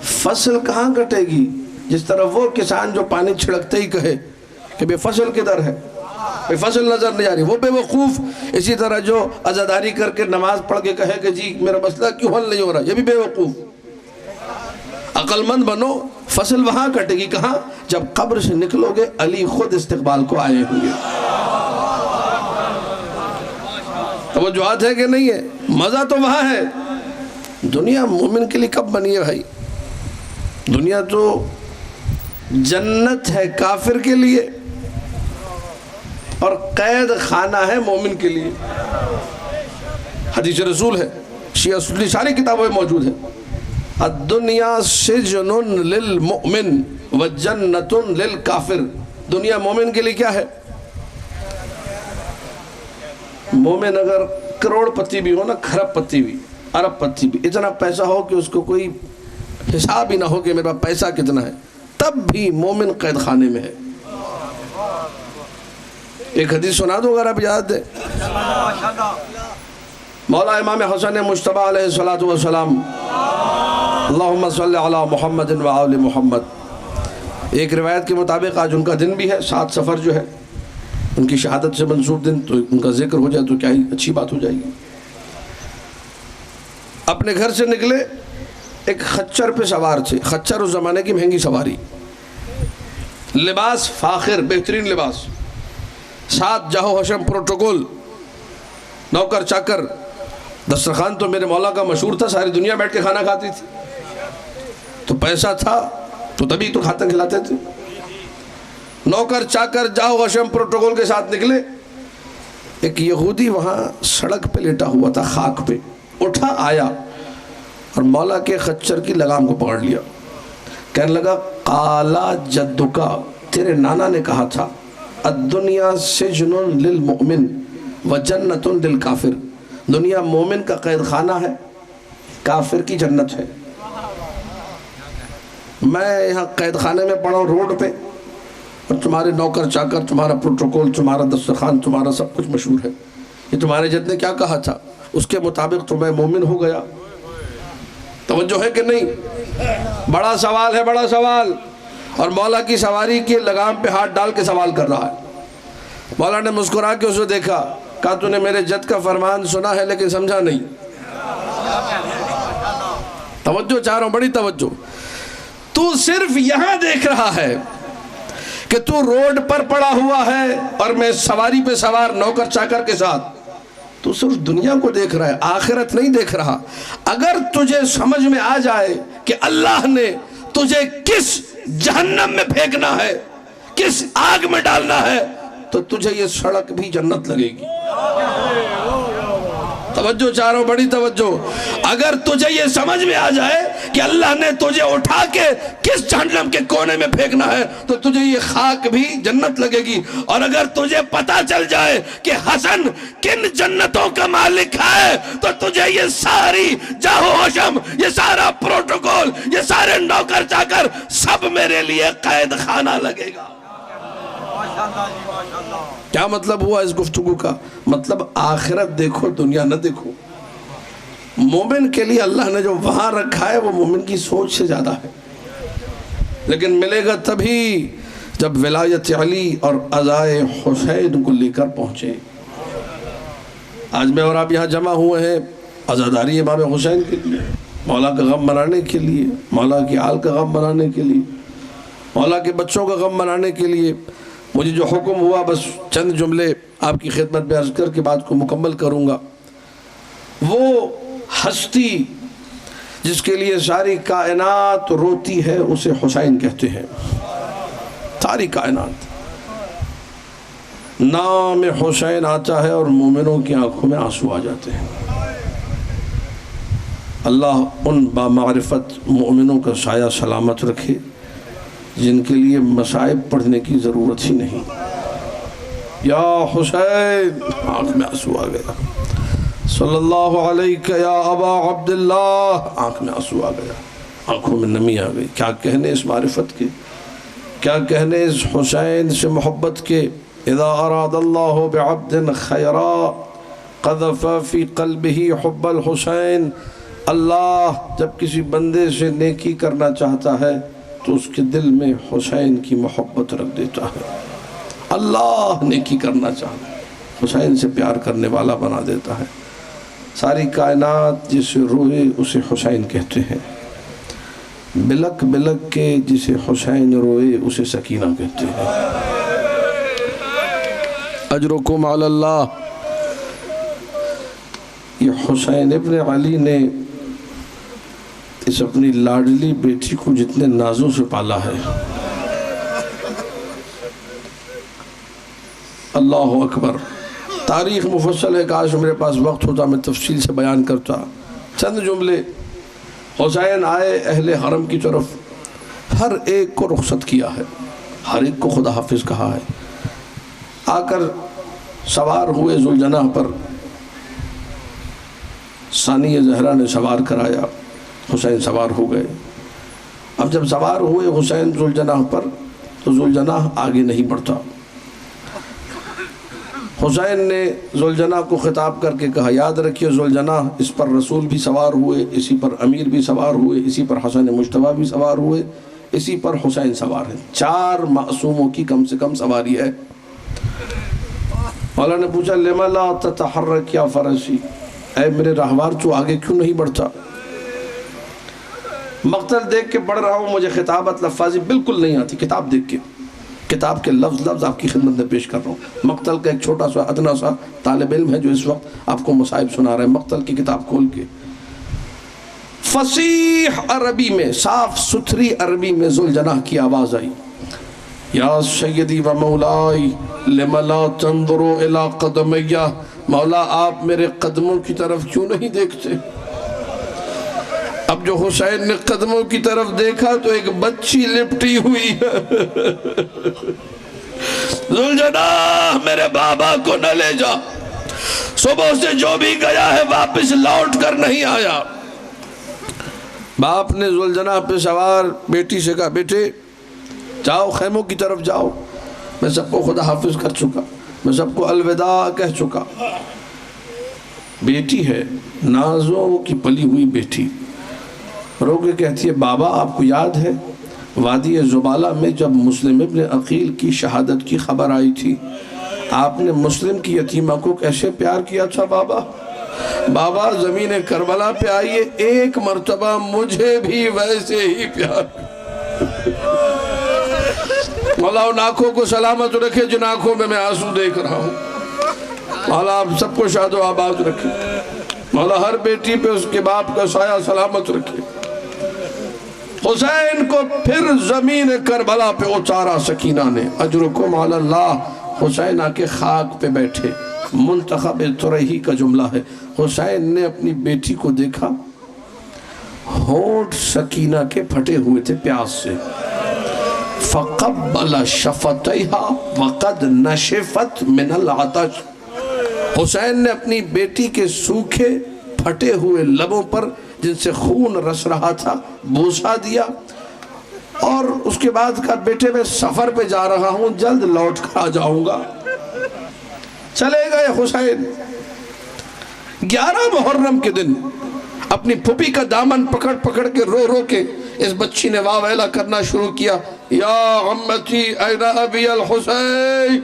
فصل کہاں کٹے گی؟ جس طرح وہ کسان جو پانی چھڑکتے ہی کہے کہ بے فصل کدھر ہے، بے فصل نظر نہیں آ رہی، وہ بے وقوف. اسی طرح جو عزاداری کر کے نماز پڑھ کے کہے کہ جی میرا مسئلہ کیوں حل نہیں ہو رہا، یہ بھی بے وقوف. عقل مند بنو. فصل وہاں کٹے گی کہاں؟ جب قبر سے نکلو گے علی خود استقبال کو آئے ہوں گے. توجہات ہے کہ نہیں ہے؟ مزہ تو وہاں ہے. دنیا مومن کے لیے کب بنی ہے بھائی؟ دنیا تو جنت ہے کافر کے لیے اور قید خانہ ہے مومن کے لیے. حدیث رسول ہے، شیعہ سنی ساری کتابوں میں موجود ہے. الدنیا سجن للمؤمن وجنت للکافر. دنیا مومن کے لیے کیا ہے؟ مومن اگر کروڑ پتی بھی ہو نا، کھرب پتی بھی، ارب پتی بھی، اتنا پیسہ ہو کہ اس کو کوئی حساب ہی نہ ہو کہ میرے پاس پیسہ کتنا ہے، تب بھی مومن قید خانے میں ہے۔ ایک حدیث سنا دو اگر آپ یاد دیں۔ مولا امام حسن مجتبیٰ علیہ السلام، اللہم صلی علی محمد و آل محمد، ایک روایت کے مطابق آج ان کا دن بھی ہے، 7 صفر جو ہے ان کی شہادت سے منسوب دن، تو ان کا ذکر ہو جائے تو کیا ہی اچھی بات ہو جائے گی۔ اپنے گھر سے نکلے، ایک خچر پہ سوار تھے، خچر اس زمانے کی مہنگی سواری، لباس فاخر بہترین لباس، ساتھ جاہو حشم پروٹوکول، نوکر چاکر، دسترخوان تو میرے مولا کا مشہور تھا، ساری دنیا بیٹھ کے کھانا کھاتی تھی، تو پیسہ تھا تو تبھی تو کھاتے کھلاتے تھے۔ نوکر چاکر جاہو حشم پروٹوکول کے ساتھ نکلے، ایک یہودی وہاں سڑک پہ لیٹا ہوا تھا، خاک پہ اٹھا آیا اور مولا کے خچر کی لگام کو پکڑ لیا، کہنے لگا قالا جدکا، تیرے نانا نے کہا تھا الدنیا سجن للمؤمن وجنت للکافر، دنیا مومن کا قید خانہ ہے، کافر کی جنت ہے۔ میں یہاں قید خانے میں پڑا ہوں روڈ پہ، اور تمہارے نوکر چاکر، تمہارا پروٹوکول، تمہارا دسترخوان، تمہارا سب کچھ مشہور ہے، یہ تمہارے جد نے کیا کہا تھا اس کے مطابق تو میں مومن ہو گیا۔ توجہ ہے کہ نہیں؟ بڑا سوال ہے، بڑا سوال، اور مولا کی سواری کے لگام پہ ہاتھ ڈال کے سوال کر رہا ہے۔ مولا نے مسکرا کے اسے دیکھا، کہا تو نے میرے جد کا فرمان سنا ہے لیکن سمجھا نہیں۔ توجہ چاہ رہا ہوں، بڑی توجہ۔ تو صرف یہاں دیکھ رہا ہے کہ تو روڈ پر پڑا ہوا ہے اور میں سواری پہ سوار نوکر چاکر کے ساتھ، تو صرف دنیا کو دیکھ رہا ہے، آخرت نہیں دیکھ رہا۔ اگر تجھے سمجھ میں آ جائے کہ اللہ نے تجھے کس جہنم میں پھینکنا ہے، کس آگ میں ڈالنا ہے، تو تجھے یہ سڑک بھی جنت لگے گی۔ توجہ چاہ رہا ہوں، بڑی توجہ۔ اگر تجھے یہ سمجھ میں آ جائے کہ اللہ نے تجھے اٹھا کے کس جہنم کے کونے میں پھینکنا ہے، تو تجھے یہ خاک بھی جنت لگے گی۔ اور اگر تجھے پتا چل جائے کہ حسن کن جنتوں کا مالک ہے، تو تجھے یہ ساری جاہو حشم، یہ سارا پروٹوکول، یہ سارے نوکر چاکر سب میرے لیے قید خانہ لگے گا۔ کیا مطلب ہوا اس گفتگو کا؟ مطلب آخرت دیکھو، دنیا نہ دیکھو۔ مومن کے لیے اللہ نے جو وہاں رکھا ہے وہ مومن کی سوچ سے زیادہ ہے، لیکن ملے گا تبھی جب ولایت علی اور عزائے حسین کو لے کر پہنچے۔ آج میں اور آپ یہاں جمع ہوئے ہیں عزاداری امام حسین کے لیے، مولا کا غم منانے کے لیے، مولا کی آل کا غم منانے کے لیے، مولا کے بچوں کا غم منانے کے لیے۔ مجھے جو حکم ہوا بس چند جملے آپ کی خدمت میں عرض کر کے بات کو مکمل کروں گا۔ وہ ہستی جس کے لیے ساری کائنات روتی ہے اسے حسین کہتے ہیں، ساری کائنات۔ نام حسین آتا ہے اور مومنوں کی آنکھوں میں آنسو آ جاتے ہیں۔ اللہ ان بامعرفت مومنوں کا سایہ سلامت رکھے جن کے لیے مصائب پڑھنے کی ضرورت ہی نہیں۔ یا حسین، آنکھ میں آنسو آ گیا، صلی اللہ علیہ یا ابا عبداللہ، آنکھ میں آنسو آ گیا، آنکھوں میں نمی آ گئی۔ کیا کہنے اس معرفت کے، کیا کہنے اس حسین سے محبت کے۔ اذا اراد اللہ بعبد خیرا قذف فی قلبہ حب الحسین، اللہ جب کسی بندے سے نیکی کرنا چاہتا ہے تو اس کے دل میں حسین کی محبت رکھ دیتا ہے۔ اللہ نیکی کرنا چاہتا ہے، حسین سے پیار کرنے والا بنا دیتا ہے۔ ساری کائنات جسے روئے اسے حسین کہتے ہیں، بلک بلک کے جسے حسین روئے اسے سکینہ کہتے ہیں۔ اجرکم علی اللہ۔ یہ حسین ابن علی نے اس اپنی لاڈلی بیٹی کو جتنے نازوں سے پالا ہے، اللہ اکبر۔ تاریخ مفصل ہے، کاش میرے پاس وقت ہوتا میں تفصیل سے بیان کرتا۔ چند جملے۔ حسین آئے اہل حرم کی طرف، ہر ایک کو رخصت کیا ہے، ہر ایک کو خدا حافظ کہا ہے۔ آ کر سوار ہوئے ذوالجناح پر، ثانی زہرا نے سوار کرایا، حسین سوار ہو گئے۔ اب جب سوار ہوئے حسین ذوالجناح پر تو ذوالجناح آگے نہیں بڑھتا. حسین نے ذوالجناح کو خطاب کر کے کہا یاد رکھیے ذوالجناح اس پر رسول بھی سوار ہوئے, اسی پر امیر بھی سوار ہوئے, اسی پر حسن مجتبیٰ بھی سوار ہوئے, اسی پر حسین سوار ہیں. 4 معصوموں کی کم سے کم سواری ہے. مولا نے پوچھا لما لا تتحرک یا فرسی, اے میرے راہوار تو آگے کیوں نہیں بڑھتا؟ مقتل دیکھ کے پڑھ رہا ہوں, مجھے خطابت لفاظی بالکل نہیں آتی. کتاب دیکھ کے, کتاب کے لفظ آپ کی خدمت میں پیش کر رہا ہوں. مقتل کا ایک چھوٹا سا ادنا سا طالب علم ہے جو اس وقت آپ کو مصائب سنا رہا ہے. مقتل کی کتاب کھول کے فصیح عربی میں, صاف ستھری عربی میں ذوالجناح کی آواز آئی, یا سیدی و مولائی لم لا تنظروا الی قدمیہ, مولا آپ میرے قدموں کی طرف کیوں نہیں دیکھتے؟ اب جو حسین نے قدموں کی طرف دیکھا تو ایک بچی لپٹی ہوئی ہے. ذوالجناح میرے بابا کو نہ لے جا, صبح سے جو بھی گیا ہے واپس لوٹ کر نہیں آیا. باپ نے ذوالجناح پہ سوار بیٹی سے کہا بیٹے جاؤ خیموں کی طرف جاؤ, میں سب کو خدا حافظ کر چکا, میں سب کو الوداع کہہ چکا. بیٹی ہے, نازوں کی پلی ہوئی بیٹی, رو کے کہتی ہے بابا آپ کو یاد ہے وادی زبالہ میں جب مسلم ابن عقیل کی شہادت کی خبر آئی تھی, آپ نے مسلم کی یتیمہ کو کیسے پیار کیا تھا بابا؟ بابا زمین کربلا پہ آئیے, ایک مرتبہ مجھے بھی ویسے ہی پیار. مولا ان آنکھوں کو سلامت رکھے جن آنکھوں میں آنسو دیکھ رہا ہوں. مولا آپ سب کو شاد و آباد رکھے. مولا ہر بیٹی پہ اس کے باپ کا سایہ سلامت رکھے. حسین کو پھر زمین کربلا پہ اتارا سکینہ نے, اجرکم علی اللہ. حسین آ کے خاک پہ بیٹھے. منتخب ترہی کا جملہ ہے. حسین نے اپنی بیٹی کو دیکھا, ہونٹ سکینہ کے پھٹے ہوئے تھے پیاس سے. فقبل شفتیها وقد نشفت من العطش. حسین نے اپنی بیٹی کے سوکھے پھٹے ہوئے لبوں پر جن سے خون رس رہا تھا بوسہ دیا, اور اس کے بعد کہا بیٹے میں سفر پہ جا رہا ہوں, جلد لوٹ کر آ جاؤں گا. چلے گئے حسین. 11 محرم کے دن اپنی پھوپھی کا دامن پکڑ پکڑ کے رو رو کے اس بچی نے واہ ویلا کرنا شروع کیا, یا عمتی این ابی الحسین.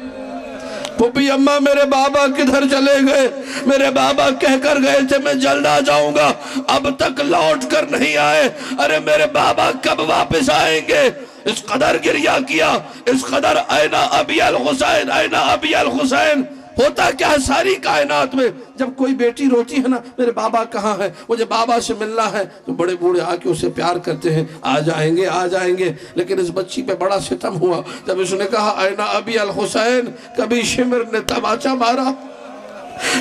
پھوپھی اماں میرے بابا کدھر چلے گئے؟ میرے بابا کہہ کر گئے تھے میں جلد آ جاؤں گا, اب تک لوٹ کر نہیں آئے. ارے میرے بابا کب واپس آئیں گے؟ اس قدر گریہ کیا, اس قدر این ابی الحسین این ابی الحسین. ہوتا کیا ہے ساری کائنات میں جب کوئی بیٹی روتی ہے نا میرے بابا کہاں ہے, مجھے بابا سے ملنا ہے, تو بڑے بوڑھے آ کے اسے پیار کرتے ہیں, آ جائیں گے آ جائیں گے. لیکن اس بچی پہ بڑا ستم ہوا جب اس نے کہا این ابی الحسین. کبھی شمر نے تماچا مارا,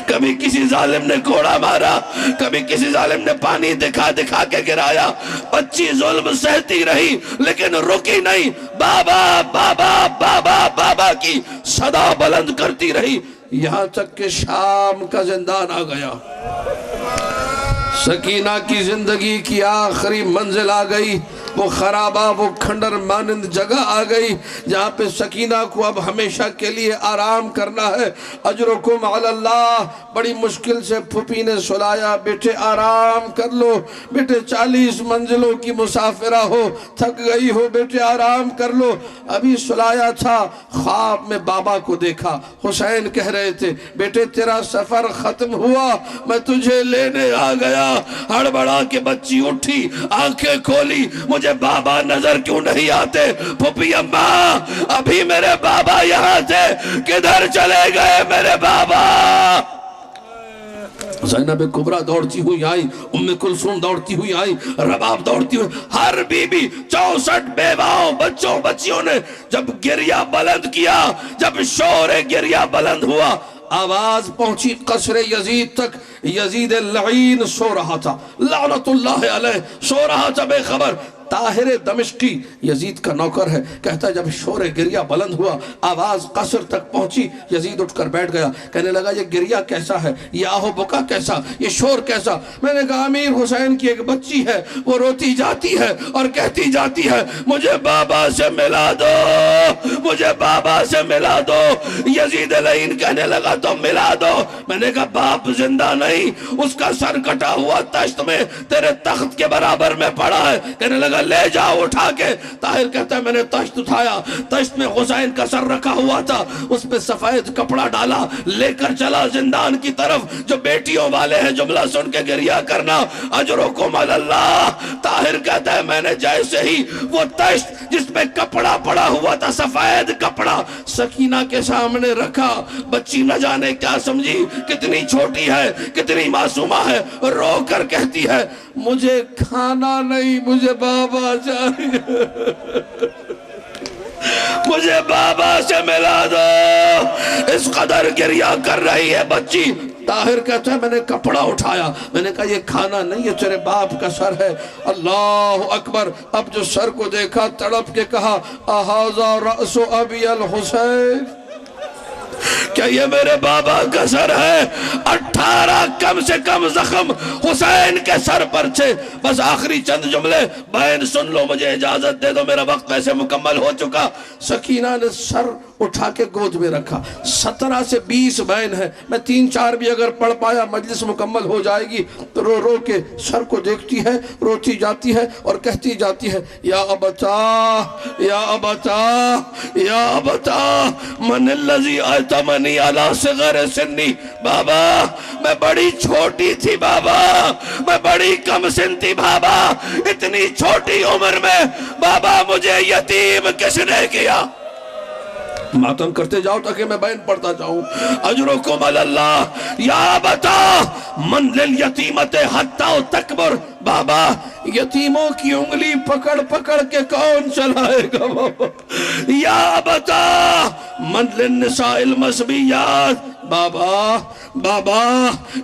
کبھی کسی ظالم نے کوڑا مارا, کبھی کسی ظالم نے پانی دکھا دکھا کے گرایا. بچی ظلم سہتی رہی لیکن رکی نہیں, بابا بابا بابا بابا کی صدا بلند کرتی رہی, یہاں تک کہ شام کا زندان آ گیا. سکینہ کی زندگی کی آخری منزل آ گئی, وہ خرابہ وہ کھنڈر مانند جگہ آ گئی جہاں پہ سکینہ کو اب ہمیشہ کے لیے آرام کرنا ہے. اجرکم علی اللہ. بڑی مشکل سے پھوپھی نے سلایا, بیٹے آرام کر لو, بیٹے 40 منزلوں کی مسافرہ ہو, تھک گئی ہو, بیٹے آرام کر لو. ابھی سلایا تھا خواب میں بابا کو دیکھا. حسین کہہ رہے تھے بیٹے تیرا سفر ختم ہوا, میں تجھے لینے آ گیا. ہڑبڑا کے بچی اٹھی, آنکھیں کھولی, مجھے بابا نظر کیوں نہیں آتے؟ پھوپھی اماں ابھی میرے بابا یہاں تھے, کدھر چلے گئے میرے بابا؟ زینب کبریٰ دوڑتی ہوئی آئی, ام کلثوم دوڑتی ہوئی آئی, رباب دوڑتی ہوئی, ہر بی بی 64 بیواؤں بچوں بچیوں نے جب گریہ بلند کیا, جب شور گریہ بلند ہوا, آواز پہنچی قصر یزید تک. یزید اللعین سو رہا تھا, لعنت اللہ علیہ, سو رہا تھا بے خبر. طاہر دمشقی یزید کا نوکر ہے، کہتا ہے جب شور گریہ بلند ہوا، آواز قصر تک پہنچی، یزید اٹھ کر بیٹھ گیا، کہنے لگا یہ گریہ کیسا ہے، یہ آہو بکا کیسا، یہ شور کیسا؟ میں نے کہا امیر حسین کی ایک بچی ہے، وہ روتی جاتی ہے اور کہتی جاتی ہے مجھے بابا سے ملا دو، مجھے بابا سے ملا دو۔ یزید لعین کہنے لگا تو ملا دو۔ میں نے کہا باپ زندہ نہیں، اس کا سر کٹا ہوا تشت میں تیرے تخت کے برابر میں پڑا ہے۔ کہنے لگا لے جاؤ اٹھا کے۔ طاہر کہتا ہے میں نے تشت اٹھایا، تشت میں حسین کا سر رکھا ہوا تھا، اس پہ سفید کپڑا ڈالا، لے کر چلا زندان کی طرف۔ جو بیٹیوں والے ہیں جملہ سن کے گریہ کرنا، اجرکم علی اللہ۔ طاہر کہتا ہے میں نے جیسے ہی وہ تشت جس پہ کپڑا پڑا ہوا تھا، سفید کپڑا، سکینہ کے سامنے رکھا، بچی نہ جانے کیا سمجھی، کتنی چھوٹی ہے، کتنی معصومہ ہے، رو کر کہتی ہے مجھے کھانا نہیں، مجھے بابا چاہیے، مجھے بابا سے ملا دو۔ اس قدر گریہ کر رہی ہے بچی۔ طاہر کہتا ہے میں نے کپڑا اٹھایا، میں نے کہا یہ کھانا نہیں، یہ تیرے باپ کا سر ہے۔ اللہ اکبر۔ اب جو سر کو دیکھا تڑپ کے کہا اہذا رأس ابی الحسین، کیا یہ میرے بابا کا سر ہے؟ 18 کم سے کم زخم حسین کے سر پر تھے۔ بس آخری چند جملے بہن سن لو، مجھے اجازت دے دو، میرا وقت ویسے مکمل ہو چکا۔ سکینہ نے سر اٹھا کے گود میں رکھا۔ 17 سے 20 بہن ہیں، میں 3-4 بھی اگر پڑھ پایا مجلس مکمل ہو جائے گی۔ تو رو رو کے سر کو دیکھتی ہے، روتی جاتی ہے اور کہتی جاتی ہے یا ابتا یا ابتا یا ابتا من الذی آتمنی علی صغر سنی۔ بابا میں بڑی چھوٹی تھی، بابا میں بڑی کم سن تھی، بابا اتنی چھوٹی عمر میں بابا مجھے یتیم کس نے کیا؟ ماتم کرتے جاؤ تاکہ میں بیان پڑھتا جاؤں۔ اجرکم علی اللہ یا بتا من للیتیمت حتی تکبر۔ بابا یتیموں کی انگلی پکڑ پکڑ کے کون چلائے گا بابا؟ یا بتا من للنساء المسبیات۔ بابا بابا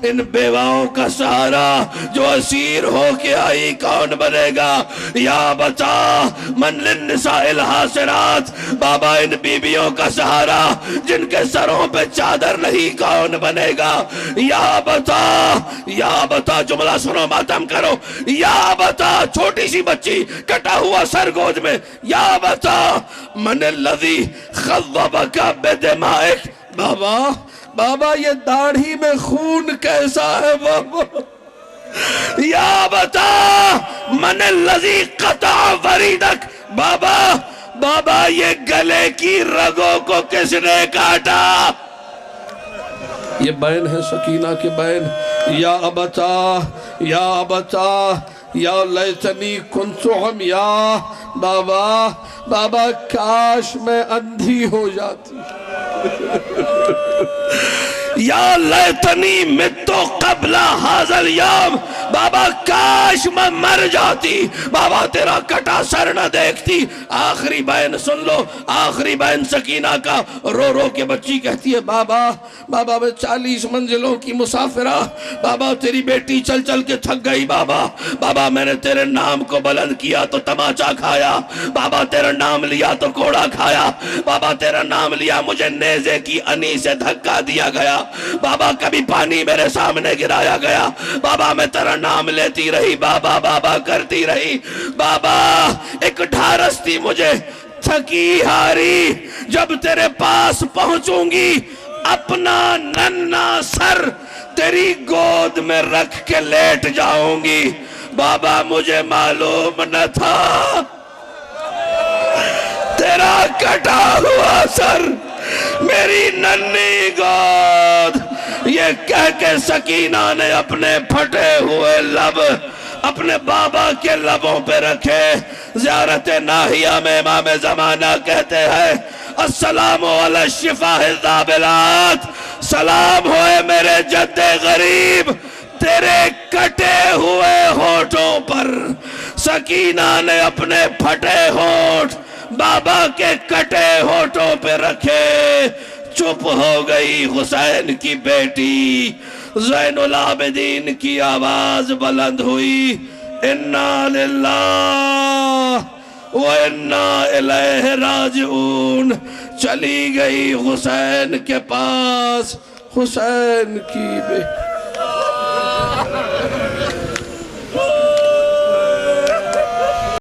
ان بیواؤں کا سہارا جو اسیر ہو کے آئی کون بنے گا؟ یا بتا من للنساء الحاسرات۔ بابا ان بیویوں کا سہارا جن کے سروں پہ چادر نہیں کون بنے گا؟ یا بتا جملہ سنو ماتم کرو۔ یا بتا چھوٹی سی بچی کٹا ہوا سر گود میں، یا بتا من الذی خضبک بدمائک۔ بابا بابا یہ داڑھی میں خون کیسا ہے بابا؟ یا بتا من الذی قطع وریدک۔ بابا بابا یہ گلے کی رگوں کو کس نے کاٹا؟ یہ بہن ہے سکینہ کی بہن۔ یا ابتا یا ابتا یا لیتنی کنت عمیا۔ بابا بابا کاش میں اندھی ہو جاتی، یا لیتنی متو قبل ھذا اليوم۔ بابا کاش میں مر جاتی، بابا تیرا کٹا سر نہ دیکھتی۔ آخری بہن سن لو، آخری بہن سکینہ کا رو رو کے بچی کہتی ہے بابا بابا میں 40 منزلوں کی مسافرہ، بابا تیری بیٹی چل چل کے تھک گئی، بابا بابا میں نے تیرے نام کو بلند کیا تو تماچا کھایا، بابا تیرا نام لیا تو کوڑا کھایا، بابا تیرا نام لیا مجھے نیزے کی انی سے دھکا دیا گیا، بابا کبھی پانی میرے سامنے گرایا گیا، بابا میں تیرا نام لیتی رہی، بابا بابا کرتی رہی، بابا ایک ڈھارس تھی مجھے، تھکی ہاری، جب تیرے پاس پہنچوں گی اپنا ننھا سر تیری گود میں رکھ کے لیٹ جاؤں گی۔ بابا مجھے معلوم نہ تھا تیرا کٹا ہوا سر میری ننھی گود۔ یہ کہہ کے سکینہ نے اپنے پھٹے ہوئے لب اپنے بابا کے لبوں پہ رکھے۔ زیارت ناہیہ میں امام زمانہ کہتے ہیں السلام علی الشفاء الذابلات، سلام ہوئے میرے جد غریب تیرے کٹے ہوئے ہونٹوں پر۔ سکینہ نے اپنے پھٹے ہونٹ بابا کے کٹے ہونٹوں پہ رکھے، چپ ہو گئی۔ حسین کی بیٹی زین العابدین کی آواز بلند ہوئی، انا للہ وَإِنَّا إِلَيْهِ رَاجِعُونَ چلی گئی حسین کے پاس، حسین کی